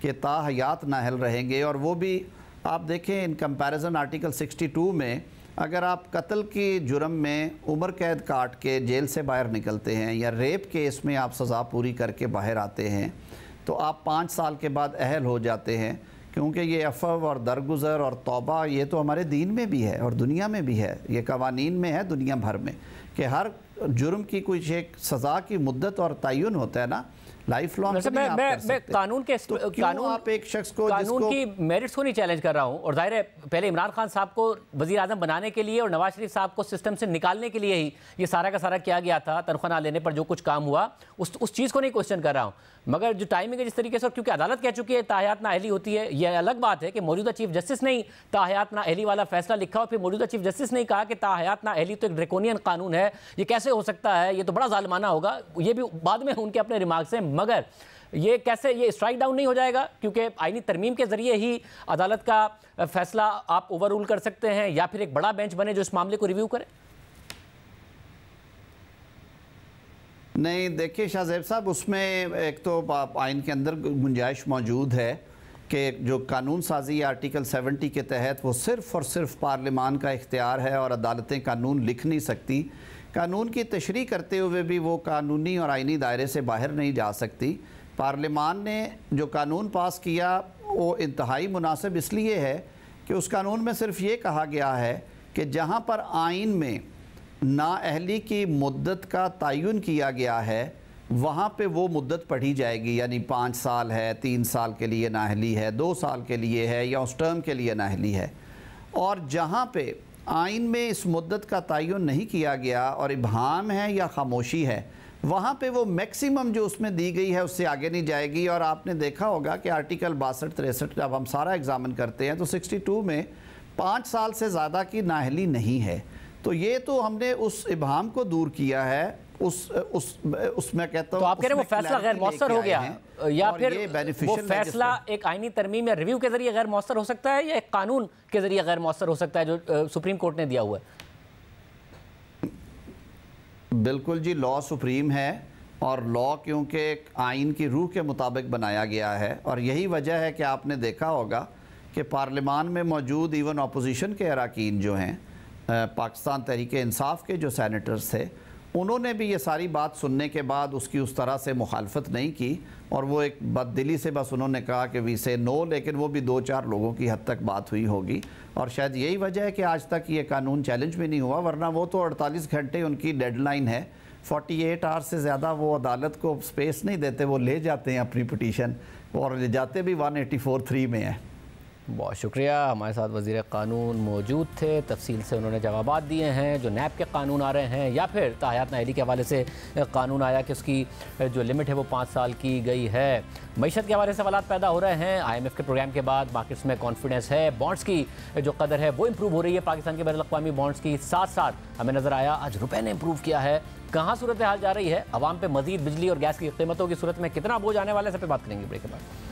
कि ताहयात नाअहल रहेंगे। और वो भी आप देखें इन कंपैरिजन आर्टिकल 62 में, अगर आप कत्ल की जुर्म में उम्र कैद काट के जेल से बाहर निकलते हैं या रेप केस में आप सज़ा पूरी करके बाहर आते हैं तो आप 5 साल के बाद अहल हो जाते हैं, क्योंकि ये अफ़व और दरगुज़र और तौबा ये तो हमारे दीन में भी है और दुनिया में भी है, ये कवानीन में है दुनिया भर में कि हर जुर्म की कुछ एक सज़ा की मुद्दत और तयन होता है ना, लाइफ लॉन्ग। मैं कानून के तो कानून आप एक शख्स को कानून की मेरिट्स को नहीं चैलेंज कर रहा हूं, और जाहिर है पहले इमरान खान साहब को वजीर आजम बनाने के लिए और नवाज शरीफ साहब को सिस्टम से निकालने के लिए ही ये सारा का सारा किया गया था। तनख्वाह ना लेने पर जो कुछ काम हुआ उस चीज़ को नहीं क्वेश्चन कर रहा हूँ, मगर जो टाइमिंग है जिस तरीके से, और क्योंकि अदालत कह चुकी है ताहयात नाअहली होती है, यह अलग बात है कि मौजूदा चीफ जस्टिस ने ताहयात नाअहली वाला फैसला लिखा और फिर मौजूदा चीफ जस्टिस ने कहा कि ताहयात नाअहली तो एक ड्रैकोनियन कानून है, ये कैसे हो सकता है, ये तो बड़ा जालिमाना होगा। ये भी बाद में उनके अपने रिमार्क्स हैं, मगर ये कैसे ये स्ट्राइक डाउन नहीं हो जाएगा? क्योंकि आईनी तरमीम के जरिए ही अदालत का फैसला आप ओवर रूल कर सकते हैं, या फिर एक बड़ा बेंच बने जो इस मामले को रिव्यू करे। नहीं, देखिए शाहज़ेब साहब, उसमें एक तो आइन के अंदर गुंजाइश मौजूद है कि जो कानून साजी आर्टिकल 70 के तहत वो सिर्फ़ और सिर्फ पार्लिमान का इख्तियार है और अदालतें कानून लिख नहीं सकती। कानून की तशरीह करते हुए भी वो कानूनी और आइनी दायरे से बाहर नहीं जा सकती। पार्लिमान ने जो कानून पास किया वो इंतहाई मुनासिब इसलिए है कि उस कानून में सिर्फ ये कहा गया है कि जहाँ पर आइन में नाअहली की मुद्दत का तयन किया गया है वहाँ पे वो मुद्दत पढ़ी जाएगी, यानी 5 साल है, 3 साल के लिए नाअहली है, 2 साल के लिए है, या उस टर्म के लिए नाअहली है। और जहाँ पे आइन में इस मुद्दत का तयन नहीं किया गया और इबहाम है या खामोशी है, वहाँ पे वो मैक्सिमम जो उसमें दी गई है उससे आगे नहीं जाएगी। और आपने देखा होगा कि आर्टिकल 62-63 जब हम सारा एग्जामिन करते हैं तो 62 में 5 साल से ज़्यादा की नाअहली नहीं है। तो ये तो हमने उस इबहाम को दूर किया है, उसमें कहता हूँ। तो आप कह रहे हैं वो फैसला गैर मौसर हो गया, या फिर वो फैसला एक आईनी तरमीम या रिव्यू के जरिए गैर मौसर हो सकता है, या एक कानून के जरिए गैर मौसर हो सकता है जो सुप्रीम कोर्ट ने दिया हुआ है? बिल्कुल जी, लॉ सुप्रीम है और लॉ क्योंकि आइन की रूह के मुताबिक बनाया गया है, और यही वजह है कि आपने देखा होगा कि पार्लिमान में मौजूद इवन अपोजिशन के अरकान जो हैं, पाकिस्तान तहरीक इंसाफ के जो सैनेटर्स थे, उन्होंने भी ये सारी बात सुनने के बाद उसकी उस तरह से मुखालफत नहीं की, और वो एक बददिली से बस उन्होंने कहा कि वी से नो, लेकिन वो भी 2-4 लोगों की हद तक बात हुई होगी। और शायद यही वजह है कि आज तक ये कानून चैलेंज भी नहीं हुआ, वरना वो तो 48 घंटे उनकी डेडलाइन है, 48 आवर्स से ज़्यादा वो अदालत को स्पेस नहीं देते, वो ले जाते हैं अपनी पिटीशन, और ले जाते भी 184(3) में है। बहुत शुक्रिया। हमारे साथ वज़ीर क़ानून मौजूद थे, तफसील से उन्होंने जवाबात दिए हैं। जो नैब के कानून आ रहे हैं या फिर ताहयात नाअहली के हवाले से कानून आया कि उसकी जो लिमिट है वो 5 साल की गई है। मईशत के हवाले से सवाल पैदा हो रहे हैं। IMF के प्रोग्राम के बाद मार्केट्स में कॉन्फिडेंस है, बॉन्ड्स की जो कदर है वो इम्प्रूव हो रही है पाकिस्तान के बैनुल-अक़वामी बॉन्ड्स की। साथ साथ हमें नज़र आया आज रुपये ने इम्प्रूव किया है। कहाँ सूरत हाल जा रही है, अवाम पे मजीद बिजली और गैस की कीमतों की सूरत में कितना बोझ आने वाला है, सब पे बात करेंगे ब्रेक के बाद।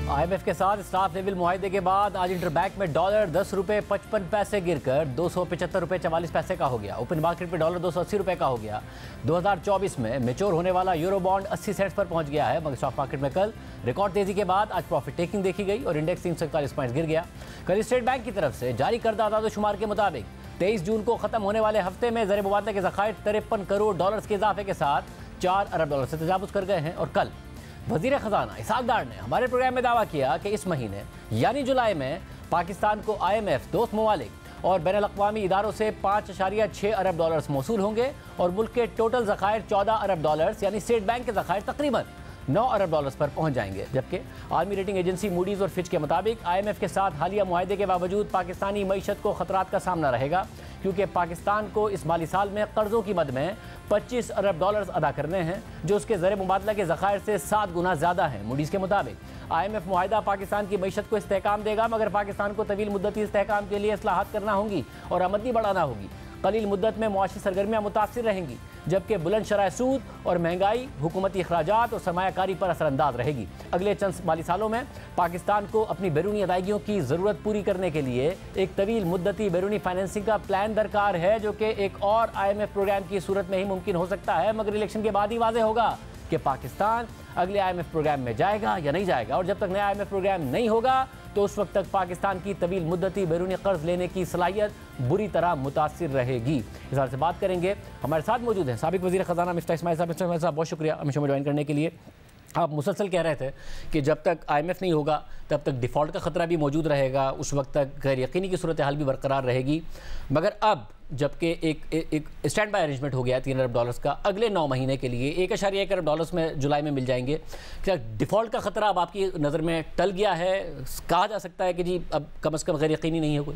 IMF के साथ स्टाफ लेवल मुआहदे के बाद आज इंटरबैंक में डॉलर 10 रुपये 55 पैसे गिरकर 275 रुपये 44 पैसे का हो गया। ओपन मार्केट में डॉलर 280 रुपये का हो गया। 2024 में मैच्योर होने वाला यूरो बॉन्ड 80 सेंट्स पर पहुंच गया है, मगर स्टॉक मार्केट में कल रिकॉर्ड तेजी के बाद आज प्रॉफिट टेकिंग देखी गई और इंडेक्स 341 पॉइंट्स गिर गया। कल स्टेट बैंक की तरफ से जारी करदा आदाद-ओ-शुमार के मुताबिक 23 जून को खत्म होने वाले हफ्ते में ज़र मुबादला के ज़खायर 53 करोड़ डॉलर के इजाफे के साथ 4 अरब डॉलर से तजावुज़ कर गए हैं। और कल वज़ीर ख़जाना इसहाक़ डार ने हमारे प्रोग्राम में दावा किया कि इस महीने यानी जुलाई में पाकिस्तान को IMF, दोस्त ममालिक और बैनुल-अक़वामी इदारों से 5.6 अरब डॉलर्स मौसूल होंगे और मुल्क के टोटल ज़खायर 14 अरब डॉलर्स यानी स्टेट बैंक के ज़खायर तकरीबन 9 अरब डॉलर्स पर पहुंच जाएंगे। जबकि आलमी रेटिंग एजेंसी मूडीज़ और फिच के मुताबिक IMF के साथ हालिया मुआहदे के बावजूद पाकिस्तानी मईशत को खतरात का सामना रहेगा, क्योंकि पाकिस्तान को इस माली साल में कर्ज़ों की मद में 25 अरब डॉलर्स अदा करने हैं, जो उसके ज़र मुबादला के ज़खायर से 7 गुना ज़्यादा हैं। मूडीज़ के मुताबिक IMF मुआहदा पाकिस्तान की मईशत को इस्तेहकाम देगा, मगर पाकिस्तान को तवील मुद्दती इस्तेहकाम के लिए इस्लाहात करना होंगी और आमदनी बढ़ाना होगी। कलील मुद्दत में मुआशी सरगर्मियाँ मुतासिर रहेंगी, जबकि बुलंद शरह सूद और महंगाई हुकूमती अखराजात और सरमायाकारी पर असरअंदाज रहेगी। अगले चंद माली सालों में पाकिस्तान को अपनी बैरूनी अदायगियों की ज़रूरत पूरी करने के लिए एक तवील मुद्दती बैरूनी फाइनेंसिंग का प्लान दरकार है, जो कि एक और IMF प्रोग्राम की सूरत में ही मुमकिन हो सकता है। मगर इलेक्शन के बाद ही वाज़ेह होगा कि पाकिस्तान अगले IMF प्रोग्राम में जाएगा या नहीं जाएगा, और जब तक नया IMF प्रोग्राम नहीं होगा तो उस वक्त तक पाकिस्तान की तवील मुद्दती बैरूनी कर्ज लेने की सलाहियत बुरी तरह मुतासिर रहेगी। इस बारे से बात करेंगे। हमारे साथ मौजूद हैं साबिक वज़ीर ख़ज़ाना मिफ्ताह इस्माइल साहब। मिफ्ताह साहब, बहुत शुक्रिया हमें शो में ज्वाइन करने के लिए। आप मुसलसल कह रहे थे कि जब तक IMF नहीं होगा तब तक डिफ़ॉल्ट का ख़तरा भी मौजूद रहेगा, उस वक्त तक गैर यकीनी की सूरत हाल भी बरकरार रहेगी। मगर अब जबकि एक स्टैंड बाय अरेंजमेंट हो गया $3 अरब का अगले 9 महीने के लिए, $1.1 अरब में जुलाई में मिल जाएंगे, क्या डिफ़ॉल्ट का ख़तरा अब आपकी नज़र में टल गया है? कहा जा सकता है कि जी अब कम से कम गैर यकीनी नहीं है कोई?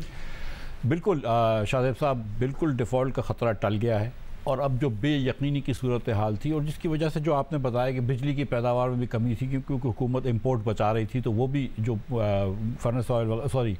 बिल्कुल शाहज़ेब साहब, बिल्कुल डिफ़ॉल्ट का ख़तरा टल गया है। और अब जो बेयकीनी की सूरत हाल थी और जिसकी वजह से जो आपने बताया कि बिजली की पैदावार में भी कमी थी क्योंकि हुकूमत इंपोर्ट बचा रही थी, तो वो भी जो फर्नेस ऑयल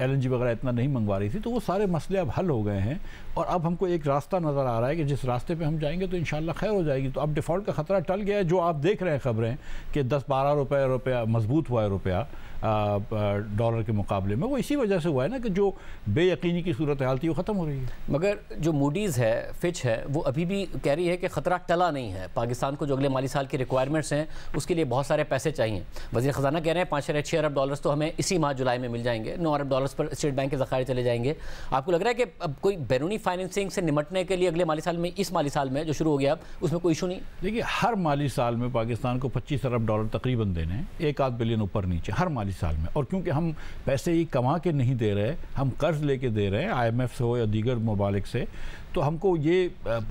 LNG वगैरह इतना नहीं मंगवा रही थी, तो वो सारे मसले अब हल हो गए हैं। और अब हमको एक रास्ता नज़र आ रहा है कि जिस रास्ते पे हम जाएंगे तो इंशाल्लाह खैर हो जाएगी। तो अब डिफ़ॉल्ट का ख़तरा टल गया है। जो आप देख रहे हैं ख़बरें कि 10-12 रुपया मजबूत हुआ है रुपया डॉलर के मुकाबले में, वो इसी वजह से हुआ है ना कि जो बेयकीनी की सूरत हाल थी वो ख़त्म हो रही है। मगर जो मूडीज़ है, फिच है, वो अभी भी कह रही है कि ख़तरा टला नहीं है। पाकिस्तान को जो अगले माली साल की रिक्वायरमेंट्स हैं उसके लिए बहुत सारे पैसे चाहिए। वज़ीर ख़ज़ाना कह रहे हैं 5-6 अरब डॉलर्स तो हमें इसी माह जुलाई में मिल जाएंगे, 9 अरब डॉलर्स पर स्टेट बैंक के ज़खायर चले जाएंगे। आपको लग रहा है कि अब कोई बैरूनी फाइनेंसिंग से निमटने के लिए अगले माली साल में, इस माली साल में जो शुरू हो गया, अब उसमें कोई इशू नहीं? देखिए, हर माली साल में पाकिस्तान को $25 अरब तकरीबन देने हैं, 1-8 बिलियन ऊपर नीचे हर माली साल में। और क्योंकि हम पैसे ही कमा के नहीं दे रहे, हम कर्ज लेके दे रहे हैं IMF से हो या दीगर ममालिक से, तो हमको ये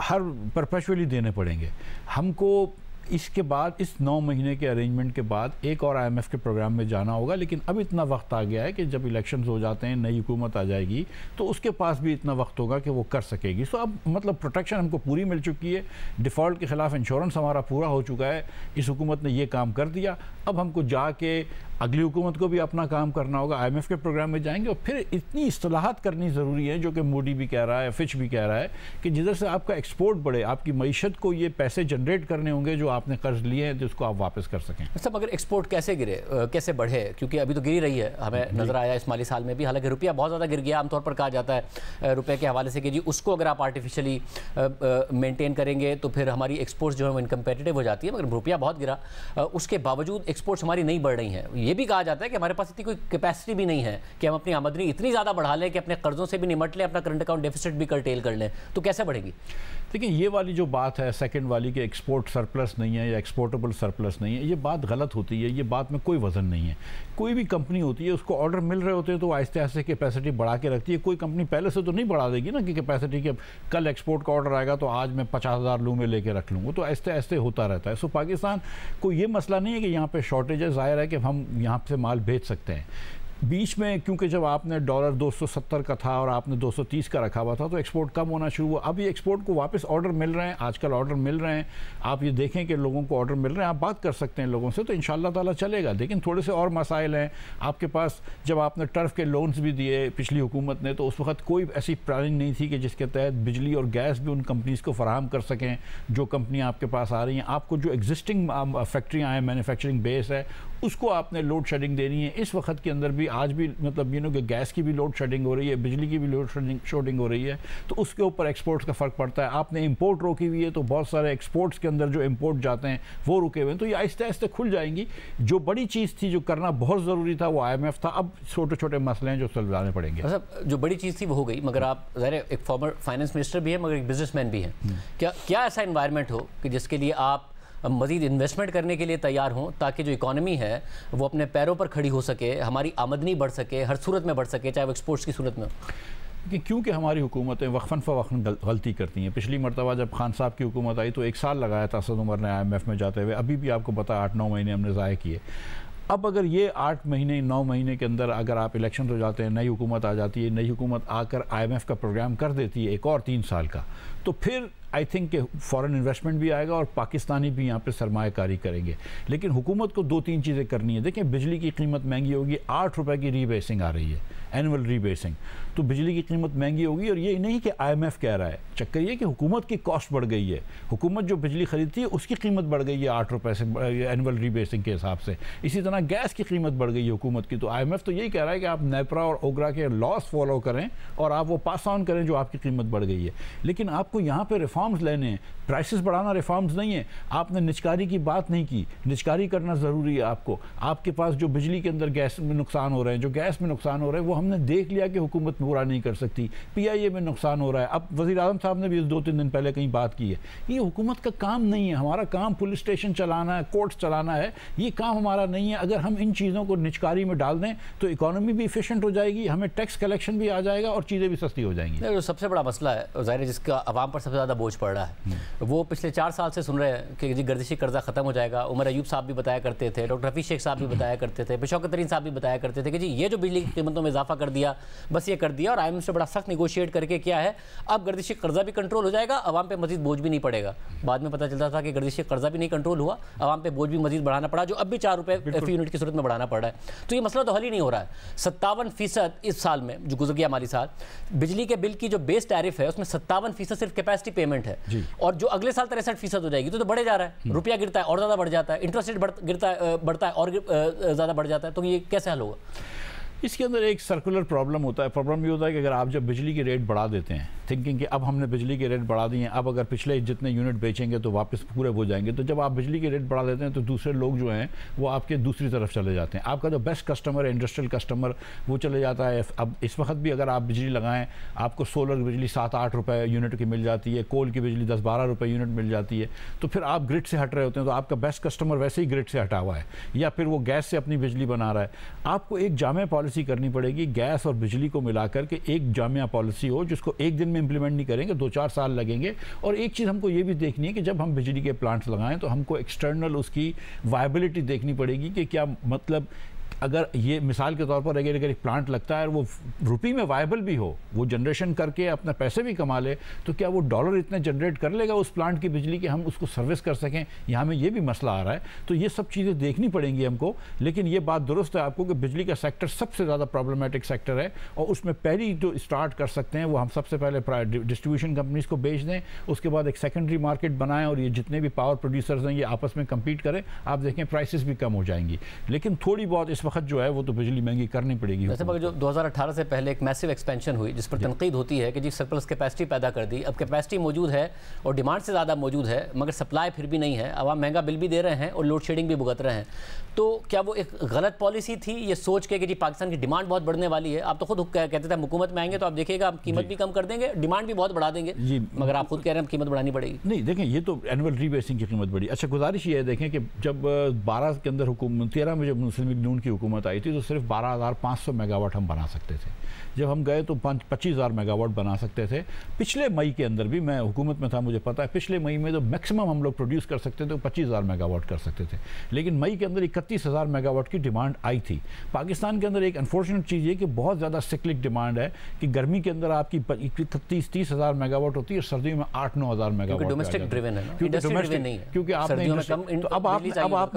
हर परपेचुअली देने पड़ेंगे। हमको इसके बाद इस 9 महीने के अरेंजमेंट के बाद एक और IMF के प्रोग्राम में जाना होगा। लेकिन अब इतना वक्त आ गया है कि जब इलेक्शंस हो जाते हैं, नई हुकूमत आ जाएगी, तो उसके पास भी इतना वक्त होगा कि वो कर सकेगी। सो अब मतलब प्रोटेक्शन हमको पूरी मिल चुकी है, डिफ़ॉल्ट के ख़िलाफ़ इंश्योरेंस हमारा पूरा हो चुका है। इस हुकूमत ने ये काम कर दिया। अब हमको जाके अगली हुकूमत को भी अपना काम करना होगा, IMF के प्रोग्राम में जाएंगे। और फिर इतनी इस्तेलाहात करनी ज़रूरी है, जो कि मोदी भी कह रहा है, फिच भी कह रहा है, कि जिधर से आपका एक्सपोर्ट बढ़े, आपकी मईशत को ये पैसे जनरेट करने होंगे जो आपने कर्ज लिए हैं, तो उसको आप वापस कर सकें। सब अगर एक्सपोर्ट कैसे गिरे, कैसे बढ़े? क्योंकि अभी तो गिरी रही है, हमें नज़र आया इस माली साल में भी। हालांकि रुपया बहुत ज़्यादा गिर गया। आमतौर पर कहा जाता है रुपये के हवाले से कि जी उसको अगर आप आर्टिफिशियली मेनटेन करेंगे तो फिर हमारी एक्सपोर्ट्स जो है वो इनकम्पेटिटिव हो जाती है। मगर रुपया बहुत गिरा, उसके बावजूद एक्सपोर्ट्स हमारी नहीं बढ़ रही हैं। ये भी कहा जाता है कि हमारे पास इतनी कोई कैपेसिटी भी नहीं है कि हम अपनी आमदनी इतनी ज़्यादा बढ़ा लें कि अपने कर्जों से भी निमट लें, अपना करंट अकाउंट डेफिसिट भी कर्टेल कर लें। तो कैसे बढ़ेगी? देखिए, ये वाली जो बात है सेकंड वाली कि एक्सपोर्ट सरप्लस नहीं है या एक्सपोर्टेबल सरप्लस नहीं है, ये बात गलत होती है। ये बात में कोई वजन नहीं है। कोई भी कंपनी होती है, उसको ऑर्डर मिल रहे होते हैं तो आहिस्ते आहिस्ते कैपेसिटी बढ़ा के रखती है। कोई कंपनी पहले से तो नहीं बढ़ा देगी ना कि कैपेसिटी के कल एक्सपोर्ट का ऑर्डर आएगा तो आज मैं 50,000 लूँ में लेके रख लूँगा, तो आहिस्ते आहिस्ते होता रहता है। सो पाकिस्तान को ये मसला नहीं है कि यहाँ पे शॉर्टेज है, ज़ाहिर है कि हम यहाँ से माल भेज सकते हैं। बीच में क्योंकि जब आपने डॉलर 270 का था और आपने 230 का रखा हुआ था तो एक्सपोर्ट कम होना शुरू हुआ। अब ये एक्सपोर्ट को वापस ऑर्डर मिल रहे हैं, आजकल ऑर्डर मिल रहे हैं। आप ये देखें कि लोगों को ऑर्डर मिल रहे हैं, आप बात कर सकते हैं लोगों से, तो इंशाल्लाह ताला चलेगा। लेकिन थोड़े से और मसाइल हैं आपके पास। जब आपने टर्फ के लोन्स भी दिए पिछली हुकूमत ने, तो उस वक्त कोई ऐसी प्लानिंग नहीं थी कि जिसके तहत बिजली और गैस भी उन कंपनीज़ को फराहम कर सकें जो कंपनियाँ आपके पास आ रही हैं। आपको जो एग्जिस्टिंग फैक्ट्रियाँ हैं, मैन्युफैक्चरिंग बेस है, उसको आपने लोड शेडिंग देनी है। इस वक्त के अंदर भी आज भी मतलब कि गैस की भी लोड शेडिंग हो रही है, बिजली की भी लोड शेडिंग हो रही है, तो उसके ऊपर एक्सपोर्ट्स का फ़र्क पड़ता है। आपने इंपोर्ट रोकी हुई है तो बहुत सारे एक्सपोर्ट्स के अंदर जो इंपोर्ट जाते हैं वो रुके हुए हैं। तो ये आहिस्ते आहिस्ते खुल जाएंगी। जो बड़ी चीज़ थी, जो करना बहुत ज़रूरी था, वो IMF था। अब छोटे छोटे मसले हैं जो सुलझाने पड़ेंगे। जो बड़ी चीज़ थी वो हो गई, मगर आप ज़ाहिर एक फॉर्मर फाइनेंस मिनिस्टर भी है मगर एक बिजनेसमैन भी हैं। क्या ऐसा इन्वायरमेंट हो कि जिसके लिए आप मज़ीद इन्वेस्टमेंट करने के लिए तैयार हों, ताकि जो इकॉनमी है वो अपने पैरों पर खड़ी हो सके, हमारी आमदनी बढ़ सके, हर सूरत में बढ़ सके, चाहे वो एक्सपोर्ट्स की सूरत में हो? क्योंकि हमारी हुकूमतें वक्फन फ़वक्फन गलती करती हैं। पिछली मरतबा जब खान साहब की हुकूमत आई तो 1 साल लगाया था असद उमर ने IMF में जाते हुए। अभी भी आपको पता 8-9 महीने हमने ज़ाय किए। अब अगर ये 8 महीने 9 महीने के अंदर अगर आप इलेक्शन हो जाते हैं, नई हुकूमत आ जाती है, नई हुकूमत आकर IMF का प्रोग्राम कर देती है एक और 3 साल का, तो फिर आई थिंक कि फॉरेन इन्वेस्टमेंट भी आएगा और पाकिस्तानी भी यहाँ पे सरमायाकारी करेंगे। लेकिन हुकूमत को 2-3 चीज़ें करनी है। देखें, बिजली की कीमत महंगी होगी, 8 रुपए की रीबेसिंग आ रही है, एनुअल रीबेसिंग, तो बिजली की कीमत महंगी होगी। और ये नहीं कि IMF कह रहा है, चक्कर ये कि हुकूमत की कॉस्ट बढ़ गई है, हुकूमत जो बिजली खरीदती है उसकी कीमत बढ़ गई है 8 रुपए से एनुअल रीबेसिंग के हिसाब से। इसी तरह गैस की कीमत बढ़ गई है हुकूमत की। तो IMF तो यही कह रहा है कि आप नेपरा और ओगरा के लॉस फॉलो करें और आप वो पास ऑन करें जो आपकी कीमत बढ़ गई है। लेकिन आपको यहाँ पे रिफॉर्म्स लेने हैं, प्राइसेस बढ़ाना रिफॉर्म्स नहीं है। आपने निजकारी की बात नहीं की, निजकारी करना ज़रूरी है आपको। आपके पास जो बिजली के अंदर गैस में नुकसान हो रहे हैं, जो गैस में नुकसान हो रहे हैं, वो हमने देख लिया कि हुकूमत पूरा नहीं कर सकती। PIA में नुकसान हो रहा है। अब वज़ीर आज़म साहब ने भी 2-3 दिन पहले कहीं बात की है। ये हुकूमत का काम नहीं है। हमारा काम पुलिस स्टेशन चलाना है, कोर्ट्स चलाना है, ये काम हमारा नहीं है। अगर हम इन चीज़ों को निजकारी में डाल दें तो इकोनॉमी भी इफिशिएंट हो जाएगी, हमें टैक्स कलेक्शन भी आ जाएगा और चीज़ें भी सस्ती हो जाएंगी। जो सबसे बड़ा मसला है ज़ाहिर है, जिसका आवाम पर सबसे ज़्यादा बोझ पड़ रहा है, वो पिछले 4 साल से सुन रहे हैं कि जी गर्दिशी कर्जा खत्म हो जाएगा। उमर अयूब साहब भी बताया करते थे, डॉक्टर रफ़ी शेख साहब भी बताया करते थे, शौकत तरीन साहब भी बताया करते थे कि जी ये जो बिजली की कीमतों में इजाफा कर दिया, बस ये कर दिया और IMF से बड़ा सख्त निगोशिएट करके क्या है, अब गर्दिशी कर्जा भी कंट्रोल हो जाएगा, आवाम पे मजीद बोझ भी नहीं पड़ेगा। बाद में पता चलता था कि गर्दिशी कर्जा भी नहीं कंट्रोल हुआ, आवाम पे बोझ भी मजीद बढ़ाना पड़ा, जो अब भी 4 रुपये फी यूनिट की सूरत में बढ़ाना पड़ रहा है। तो ये मसला तो हल ही नहीं हो रहा है। 57% इस साल में जो गुजर गया माली साल, बिजली के बिल की जो बेस टैरिफ है उसमें 57% सिर्फ कैपेसिटी पेमेंट है, और जो अगले साल 63% हो जाएगी तो बढ़े जा रहा है। रुपया गिरता है और ज़्यादा बढ़ जाता है, इंटरेस्ट रेट बढ़ता है और ज़्यादा बढ़ जाता है। तो ये कैसे हल होगा? इसके अंदर एक सर्कुलर प्रॉब्लम होता है। प्रॉब्लम ये होता है कि अगर आप जब बिजली के रेट बढ़ा देते हैं, थिंकिंग कि अब हमने बिजली के रेट बढ़ा दिए हैं, अब अगर पिछले जितने यूनिट बेचेंगे तो वापस पूरे हो जाएंगे, तो जब आप बिजली के रेट बढ़ा देते हैं तो दूसरे लोग जो हैं वो आपके दूसरी तरफ चले जाते हैं। आपका जो बेस्ट कस्टमर है, इंडस्ट्रियल कस्टमर, वो चले जाता है। अब इस वक्त भी अगर आप बिजली लगाएं, आपको सोलर की बिजली 7-8 रुपये यूनिट की मिल जाती है, कोल की बिजली 10-12 रुपये यूनिट मिल जाती है, तो फिर आप ग्रिड से हट रहे होते हैं। तो आपका बेस्ट कस्टमर वैसे ही ग्रिड से हटा हुआ है, या फिर वो गैस से अपनी बिजली बना रहा है। आपको एक जामे पॉलिसी करनी पड़ेगी, गैस और बिजली को मिलाकर के एक जामिया पॉलिसी हो, जिसको एक दिन में इंप्लीमेंट नहीं करेंगे, 2-4 साल लगेंगे। और एक चीज़ हमको ये भी देखनी है कि जब हम बिजली के प्लांट्स लगाएं तो हमको एक्सटर्नल उसकी वायबिलिटी देखनी पड़ेगी कि क्या मतलब, अगर ये मिसाल के तौर पर अगर एक प्लांट लगता है और वो रुपये में वायबल भी हो, वो जनरेशन करके अपना पैसे भी कमा ले, तो क्या वो डॉलर इतने जनरेट कर लेगा उस प्लांट की बिजली कि हम उसको सर्विस कर सकें? यहाँ में ये भी मसला आ रहा है। तो ये सब चीज़ें देखनी पड़ेंगी हमको। लेकिन ये बात दुरुस्त है आपको कि बिजली का सेक्टर सबसे ज़्यादा प्रॉब्लमेटिक सेक्टर है, और उसमें पहली जो स्टार्ट कर सकते हैं वो हम सबसे पहले डिस्ट्रीब्यूशन कंपनीज़ को बेच दें, उसके बाद एक सेकेंडरी मार्केट बनाएं और ये जितने भी पावर प्रोड्यूसर्स हैं ये आपस में कम्पीट करें। आप देखें प्राइसेस भी कम हो जाएंगी। लेकिन थोड़ी बहुत इस वक्त जो है वो तो बिजली महंगी करनी पड़ेगी। वैसे मगर जो 2018 से पहले एक मैसिव एक्सपेंशन हुई, जिस पर तनकीद होती है कि जी सरप्लस कैपेसिटी पैदा कर दी, अब कैपेसिटी मौजूद है और डिमांड से ज़्यादा मौजूद है, मगर सप्लाई फिर भी नहीं है, आवाम महंगा बिल भी दे रहे हैं और लोड शेडिंग भी भुगत रहे हैं। तो क्या वो एक गलत पॉलिसी थी, ये सोच के कि जी पाकिस्तान की डिमांड बहुत बढ़ने वाली है? आप तो खुद कहते थे हुकूमत में आएंगे तो आप देखिएगा आप कीमत भी कम कर देंगे, डिमांड भी बहुत बढ़ा देंगे जी, मगर आप खुद कह रहे हैं कीमत बढ़ानी पड़ेगी। नहीं, देखें ये तो एनुअल रीबेसिंग की कीमत बढ़ी। अच्छा, गुजारिश ये है देखें कि जब 12 के अंदर हुकूमत 13 में जब मुस्लिम लीग नून की हुकूमत आई थी तो सिर्फ 12,500 मेगावाट हम बना सकते थे। जब हम गए तो 25,000 मेगावाट बना सकते थे। पिछले मई के अंदर भी, मैं हुकूमत में था मुझे पता है, पिछले मई में तो मैक्सिमम हम लोग प्रोड्यूस कर सकते थे तो 25,000 मेगावाट कर सकते थे। लेकिन मई के अंदर 31,000 मेगावाट की डिमांड आई थी। पाकिस्तान के अंदर एक अनफॉर्चुनेट चीज़ ये कि बहुत ज़्यादा सिक्लिक डिमांड है कि गर्मी के अंदर आपकी 31-30,000 मेगावाट होती है और सर्दियों में 8-9,000 मेगावाट। डोमेस्टिक ड्रिवन है, क्योंकि आपने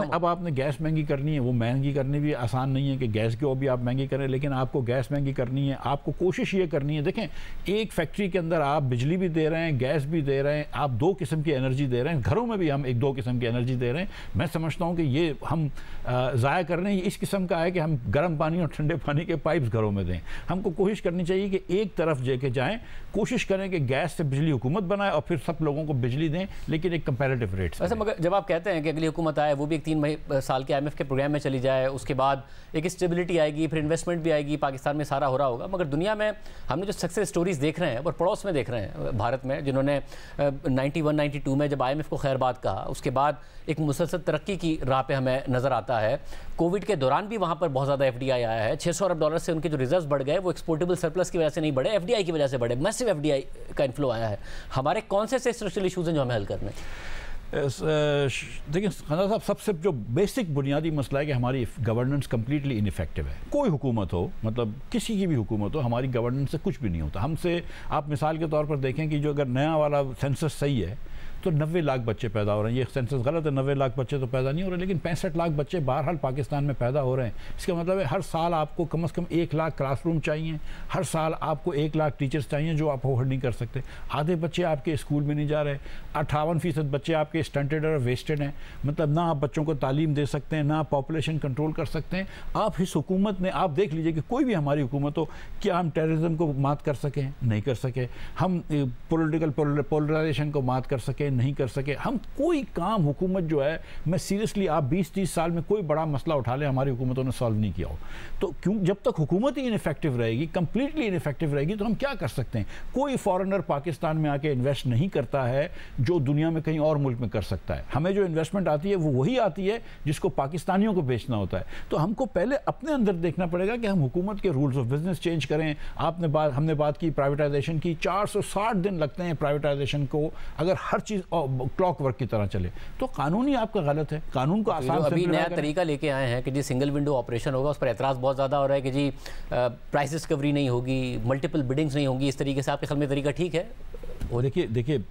अब आपने गैस महंगी करनी है, वो महंगी करनी भी आसान नहीं है कि गैस को भी आप महंगी करें, लेकिन आपको गैस महंगी करनी है, आपको कोशिश ये करनी है। देखें, एक फैक्ट्री के अंदर आप बिजली भी दे रहे हैं, गैस भी दे रहे हैं, आप 2 किस्म की एनर्जी दे रहे हैं, घरों में भी हम 1-2 किस्म की एनर्जी दे रहे हैं। मैं समझता हूँ कि ये हम ज़ाया कर रहे हैं, इस किस्म का है कि हम गर्म पानी और ठंडे पानी के पाइप्स घरों में दें। हमको कोशिश करनी चाहिए कि एक तरफ लेके जाएँ, कोशिश करें कि गैस से बिजली हुकूमत बनाए और फिर सब लोगों को बिजली दें, लेकिन एक कंपैरेटिव रेट से। वैसे मगर जब आप कहते हैं कि अगली हुकूमत आए, वो भी एक 3 साल के IMF के प्रोग्राम में चली जाए, उसके बाद एक स्टेबिलिटी आएगी, फिर इन्वेस्टमेंट भी आएगी, पाकिस्तान में सारा हो रहा होगा, मगर दुनिया में हमने जो सक्सेस स्टोरीज देख रहे हैं और पड़ोस में देख रहे हैं, भारत में जिन्होंने 91-92 में जब IMF को खैरबाद कहा, उसके बाद एक मुसलसल तरक्की की राह पे हमें नज़र आता है। कोविड के दौरान भी वहाँ पर बहुत ज़्यादा FDI आया है। 600 अरब डॉलर से उनके जो रिजर्व्स बढ़ गए वो एक्सपोर्टेबल सरप्लस की वजह से नहीं बढ़े, FDI की वजह से बढ़े। मैसिव FDI का इन्फ्लो आया है। हमारे कौन से स्ट्रक्चरल इशूज़ हैं जो हमें हल करने? देखिए खान साहब, सबसे जो बेसिक बुनियादी मसला है कि हमारी गवर्नेंस कम्प्लीटली इनफेक्टिव है। कोई हुकूमत हो, मतलब किसी की भी हुकूमत हो, हमारी गवर्नेंस से कुछ भी नहीं होता। हमसे आप मिसाल के तौर पर देखें कि जो अगर नया वाला सेंसस सही है तो 90 लाख बच्चे पैदा हो रहे हैं। ये सेंसस गलत है, 90 लाख बच्चे तो पैदा नहीं हो रहे, लेकिन 65 लाख बच्चे बहरहाल पाकिस्तान में पैदा हो रहे हैं। इसका मतलब है हर साल आपको कम से कम 1 लाख क्लासरूम चाहिए, हर साल आपको 1 लाख टीचर्स चाहिए, जो आप अफोर्ड नहीं कर सकते। आधे बच्चे आपके स्कूल में नहीं जा रहे, 58% बच्चे आपके स्टंटेड और वेस्टेड हैं। मतलब ना आप बच्चों को तालीम दे सकते हैं, ना पॉपुलेशन कंट्रोल कर सकते हैं। आप इस हुकूमत ने, आप देख लीजिए कि कोई भी हमारी हुकूमत हो, क्या हम टेररिज्म को मात कर सकें? नहीं कर सके। हम पॉलिटिकल पोलराइजेशन को मात कर सके? नहीं कर सके। हम कोई काम हुकूमत जो है, मैं सीरियसली, आप 20-30 साल में कोई बड़ा मसला उठा ले, हमारी हुकूमतों ने सॉल्व नहीं किया हो। तो क्यों, जब तक हुकूमत ही इनफेक्टिव रहेगी, कंप्लीटली इनफेक्टिव रहेगी, तो हम क्या कर सकते हैं? कोई फॉरेनर पाकिस्तान में आके इन्वेस्ट नहीं करता है जो दुनिया में कहीं और मुल्क में कर सकता है। हमें जो इन्वेस्टमेंट आती है वो वही आती है जिसको पाकिस्तानियों को बेचना होता है। तो हमको पहले अपने अंदर देखना पड़ेगा कि हम हुकूमत के रूल्स ऑफ बिजनेस चेंज करें। हमने बात की प्राइवेटाइजेशन की, 460 दिन लगते हैं प्राइवेटाइजेशन को। अगर हर चीज़ क्लॉक वर्क की तरह चले तो कानून ही आपका गलत है। कानून को आसान अभी नया तरीका लेके आए हैं कि जी सिंगल विंडो ऑपरेशन होगा, उस पर एतराज़ बहुत ज़्यादा हो रहा है कि जी प्राइस डिस्कवरी नहीं होगी, मल्टीपल बिडिंग्स नहीं होंगी। इस तरीके से आपके ख्याल में तरीका ठीक है? और देखिए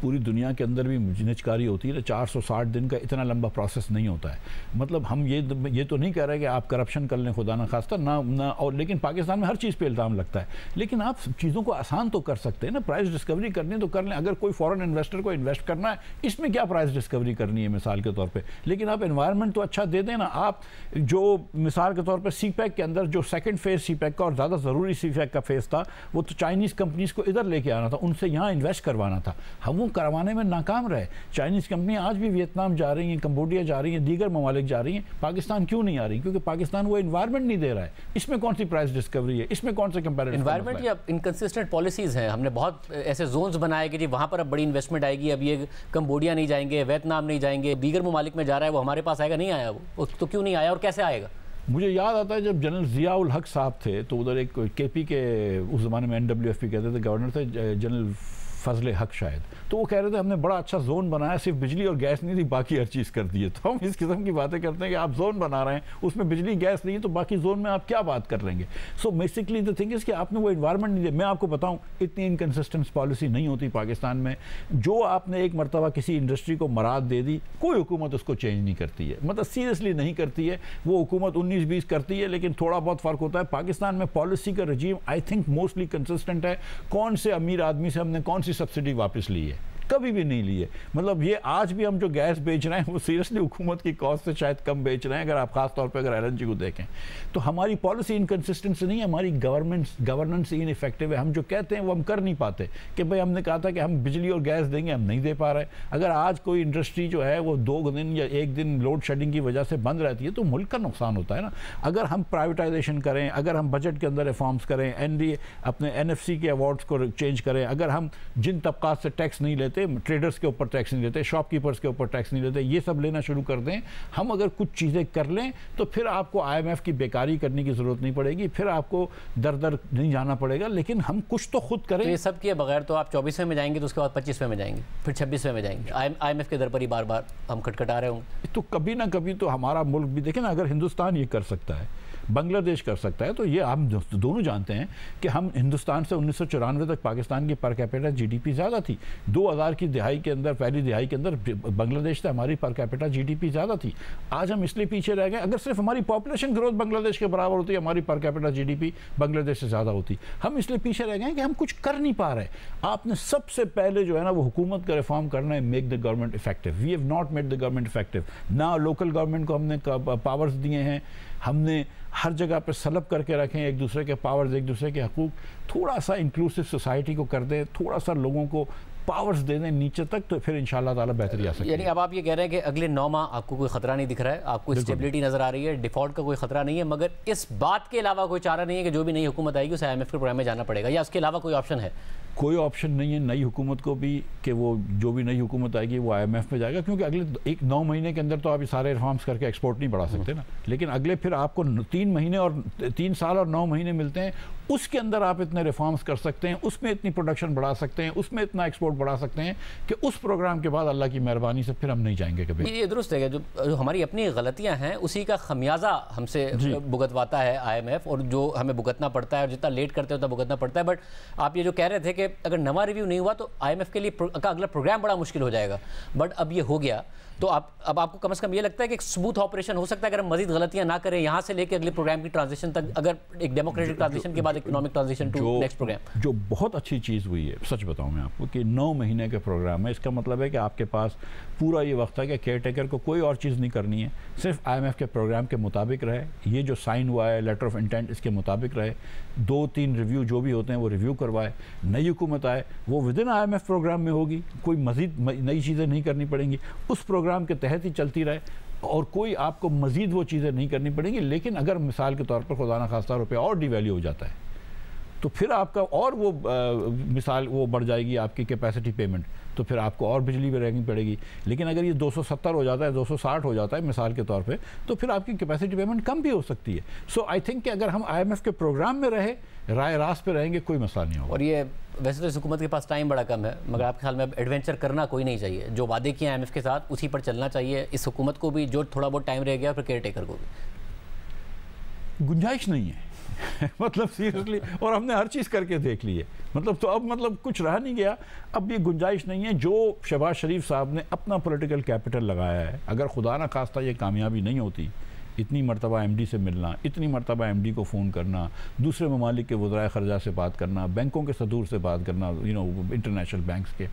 पूरी दुनिया के अंदर भी निजकारी होती है ना, 460 दिन का इतना लंबा प्रोसेस नहीं होता है। मतलब हम ये तो नहीं कह रहे कि आप करप्शन कर लें, खुदा ना खास्ता ना, और लेकिन पाकिस्तान में हर चीज़ पे इल्ज़ाम लगता है। लेकिन आप चीज़ों को आसान तो कर सकते हैं ना, प्राइस डिस्कवरी करनी तो कर लें। अगर कोई फॉरेन इन्वेस्टर को इन्वेस्ट करना है, इसमें क्या प्राइस डिस्कवरी करनी है मिसाल के तौर पर? लेकिन आप एनवायरनमेंट तो अच्छा दे दें ना। आप जो मिसाल के तौर पर CPEC के अंदर जो सेकेंड फेज़ CPEC का और ज़्यादा ज़रूरी CPEC का फेज़ था, वो तो चाइनीज़ कंपनीज़ को इधर लेके आना था, उनसे यहाँ इन्वेस्ट करवाना था। हम वो करवाने में नाकाम रहे। चाइनीज़ कंपनियां आज भी वियतनाम जा रही हैं, कंबोडिया जा रही हैं, दीगर ममालिक जा रही हैं। पाकिस्तान क्यों नहीं आ रही? क्योंकि पाकिस्तान वो एनवायरनमेंट नहीं दे रहा है। इसमें कौन सी प्राइस डिस्कवरी है? इसमें कौन से कंपैरेटिव एनवायरनमेंट या इनकंसिस्टेंट पॉलिसीज़ हैं? हमने बहुत ऐसे जोन्स बनाए कि जी वहाँ पर अब बड़ी इन्वेस्टमेंट आएगी। अब ये कंबोडिया नहीं जाएंगे, वियतनाम नहीं जाएंगे, दीगर ममालिक में जा रहा है, वो हमारे पास आएगा? नहीं आया वो तो क्यों नहीं आया और कैसे आएगा? मुझे याद आता है जब जनरल ज़ियाउल हक साहब थे तो उधर एक KP के, उस ज़माने में NWFP कहते थे, गवर्नर थे जनरल फजल हक शायद, तो वो कह रहे थे हमने बड़ा अच्छा जोन बनाया, सिर्फ बिजली और गैस नहीं थी, बाकी हर चीज़ कर दी है। तो हम इस किस्म की बातें करते हैं कि आप जोन बना रहे हैं, उसमें बिजली गैस नहीं है, तो बाकी जोन में आप क्या बात कर लेंगे? So basically the thing is कि आपने वो इन्वायरमेंट नहीं दिया। मैं आपको बताऊं, इतनी इनकन्सिस्टेंट पॉलिसी नहीं होती पाकिस्तान में। जो आपने एक मरतबा किसी इंडस्ट्री को मराद दे दी, कोई हुकूमत उसको चेंज नहीं करती है, मतलब सीरियसली नहीं करती है। वो हुकूमत 19-20 करती है, लेकिन थोड़ा बहुत फ़र्क होता है। पाकिस्तान में पॉलिसी का रजीम आई थिंक मोस्टली कंसिस्टेंट है। कौन से अमीर आदमी से हमने कौन सी सब्सिडी वापस ली है? कभी भी नहीं लिए। मतलब ये आज भी हम जो गैस बेच रहे हैं वो सीरियसली हुकूमत की कॉस्ट से शायद कम बेच रहे हैं, अगर आप खास तौर पे अगर LNG को देखें तो। हमारी पॉलिसी इनकंसिस्टेंट से नहीं है, हमारी गवर्नेंस इनइफेक्टिव है। हम जो कहते हैं वो हम कर नहीं पाते। कि भाई हमने कहा था कि हम बिजली और गैस देंगे, हम नहीं दे पा रहे। अगर आज कोई इंडस्ट्री जो है वो 2 दिन या 1 दिन लोड शेडिंग की वजह से बंद रहती है तो मुल्क का नुकसान होता है ना। अगर हम प्राइवेटाइजेशन करें, अगर हम बजट के अंदर रिफॉर्म्स करें, NDA अपने NFC के अवार्ड्स को चेंज करें, अगर हम जिन तबकात से टैक्स नहीं लेते, ट्रेडर्स के ऊपर टैक्स नहीं देते, शॉपकीपर्स के ऊपर टैक्स नहीं देते, ये सब लेना शुरू कर दें, हम अगर कुछ चीज़ें कर लें तो फिर आपको IMF की बेकारी करने की ज़रूरत नहीं पड़ेगी, फिर आपको दर नहीं जाना पड़ेगा। लेकिन हम कुछ तो खुद करें। तो ये सब किए बगैर तो आप 24वें में जाएंगे, तो उसके बाद 25वें में जाएंगे, फिर 26वें में जाएंगे। IMF के दर पर ही बार बार हम खटखटा रहे होंगे। तो कभी ना कभी तो हमारा मुल्क भी देखें ना, अगर हिंदुस्तान ये कर सकता है, बांग्लादेश कर सकता है, तो ये हम दोनों जानते हैं कि हम हिंदुस्तान से 1994 तक पाकिस्तान की पर कैपिटा GDP ज़्यादा थी। 2000 की दिहाई के अंदर, पहली दिहाई के अंदर बांग्लादेश से हमारी पर कैपिटा GDP ज़्यादा थी। आज हम इसलिए पीछे रह गए। अगर सिर्फ हमारी पॉपुलेशन ग्रोथ बांग्लादेश के बराबर होती, हमारी पर कैपिटा GDP बांग्लादेश से ज़्यादा होती। हम इसलिए पीछे रह गए कि हम कुछ कर नहीं पा रहे। आपने सबसे पहले जो है ना वो हुकूमत का रिफॉर्म करना है, make the government effective. We have not made the government effective ना। लोकल गवर्नमेंट को हमने पावर्स दिए हैं, हमने हर जगह पे सलब करके रखें एक दूसरे के पावर्स, एक दूसरे के हकूक़। थोड़ा सा इंक्लूसिव सोसाइटी को कर दें, थोड़ा सा लोगों को पावर्स दे दें नीचे तक, तो फिर इंशाल्लाह ताला बेहतरी आ सकती है। यानी अब आप ये कह रहे हैं कि अगले 9 माह आपको कोई खतरा नहीं दिख रहा है, आपको स्टेबिलिटी नज़र आ रही है, डिफॉल्ट का कोई खतरा नहीं है, मगर इस बात के अलावा कोई चारा नहीं है कि जो भी नई हुकूमत आएगी उसे IMF के प्रोग्राम में जाना पड़ेगा, या उसके अलावा कोई ऑप्शन है? कोई ऑप्शन नहीं है नई हुकूमत को भी कि वो जो भी नई हुकूमत आएगी वो IMF में जाएगा, क्योंकि अगले 9 महीने के अंदर तो आप ये सारे रिफॉर्म्स करके एक्सपोर्ट नहीं बढ़ा सकते ना। लेकिन अगले फिर आपको 3 महीने और 3 साल और 9 महीने मिलते हैं, उसके अंदर आप इतने रिफॉर्म्स कर सकते हैं, उसमें इतनी प्रोडक्शन बढ़ा सकते हैं, उसमें इतना एक्सपोर्ट एक्सपोर्ट बढ़ा सकते हैं कि उस प्रोग्राम के बाद अल्लाह की मेहरबानी से फिर हम नहीं जाएंगे कभी। ये दुरुस्त है, जो हमारी अपनी गलतियां हैं उसी का खमियाजा हमसे भुगतवाता है IMF, और जो हमें भुगतना पड़ता है और जितना लेट करते हैं उतना भुगतना पड़ता है। बट आप ये जो कह रहे थे कि अगर नवा रिव्यू नहीं हुआ तो IMF के लिए का अगला प्रोग्राम बड़ा मुश्किल हो जाएगा, बट अब ये हो गया तो अब आपको कम से कम ये लगता है कि एक स्मूथ ऑपरेशन हो सकता है अगर हम मजीद गलतियां ना करें यहाँ से लेकर अगले प्रोग्राम की ट्रांजिशन तक, अगर एक डेमोक्रेटिक ट्रांजिशन के बाद economic transition to next programme. जो बहुत अच्छी चीज़ हुई है, सच बताऊं मैं आपको, कि 9 महीने के प्रोग्राम है। इसका मतलब है कि आपके पास पूरा ये वक्त है कि केयर टेकर को कोई और चीज़ नहीं करनी है, सिर्फ IMF के प्रोग्राम के मुताबिक रहे, ये जो साइन हुआ है लेटर ऑफ इंटेंट इसके मुताबिक रहे, 2-3 रिव्यू जो भी होते हैं वो रिव्यू करवाए, नई हुकूमत आए वो विद इन IMF प्रोग्राम में होगी, कोई मजीद नई चीज़ें नहीं करनी पड़ेंगी, उस प्रोग्राम के तहत ही चलती रहे और कोई आपको मजीद वो चीज़ें नहीं करनी पड़ेंगी। लेकिन अगर मिसाल के तौर पर खुदा न खास्ता रुपया और डिवैल्यू हो जाता है तो फिर आपका और वो मिसाल वो बढ़ जाएगी आपकी कैपेसिटी पेमेंट, तो फिर आपको और बिजली भी रखनी पड़ेगी। लेकिन अगर ये 270 हो जाता है, 260 हो जाता है मिसाल के तौर पे, तो फिर आपकी कैपेसिटी पेमेंट कम भी हो सकती है। सो आई थिंक कि अगर हम IMF के प्रोग्राम में रहे, राय रास्त पे रहेंगे, कोई मसला नहीं होगा। और ये वैसे तो इस हुकूमत के पास टाइम बड़ा कम है, मगर आपके ख्याल में अब एडवेंचर करना कोई नहीं चाहिए, जो वादे किए IMF के साथ उसी पर चलना चाहिए, इस हुकूमत को भी जो थोड़ा बहुत टाइम रह गया, फिर केयर टेकर को भी गुंजाइश नहीं है मतलब सीरियसली, और हमने हर चीज़ करके देख ली है, मतलब तो अब मतलब कुछ रह नहीं गया, अब ये गुंजाइश नहीं है। जो शहबाज शरीफ साहब ने अपना पॉलिटिकल कैपिटल लगाया है, अगर खुदा ना खास्ता ये कामयाबी नहीं होती, इतनी मरतबा MD से मिलना, इतनी मरतबा MD को फ़ोन करना, दूसरे ममालिक के वज़राए ख़र्जा से बात करना, बैंकों के सदूर से बात करना, इंटरनेशनल बैंक्स के,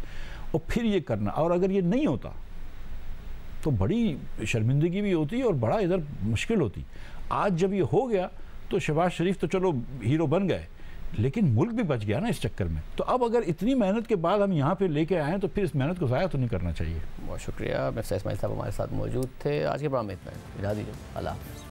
और फिर ये करना, और अगर ये नहीं होता तो बड़ी शर्मिंदगी भी होती और बड़ा इधर मुश्किल होती। आज जब ये हो गया तो शहबाज शरीफ तो चलो हीरो बन गए, लेकिन मुल्क भी बच गया ना इस चक्कर में। तो अब अगर इतनी मेहनत के बाद हम यहाँ पे लेके आए हैं तो फिर इस मेहनत को ज़ाया तो नहीं करना चाहिए। बहुत शुक्रिया। मिफ्ताह इस्माइल साहब हमारे साथ मौजूद थे। आज के प्रोग्राम में इतना है, इजाज़त दीजिए, अल्लाह हाफ़िज़।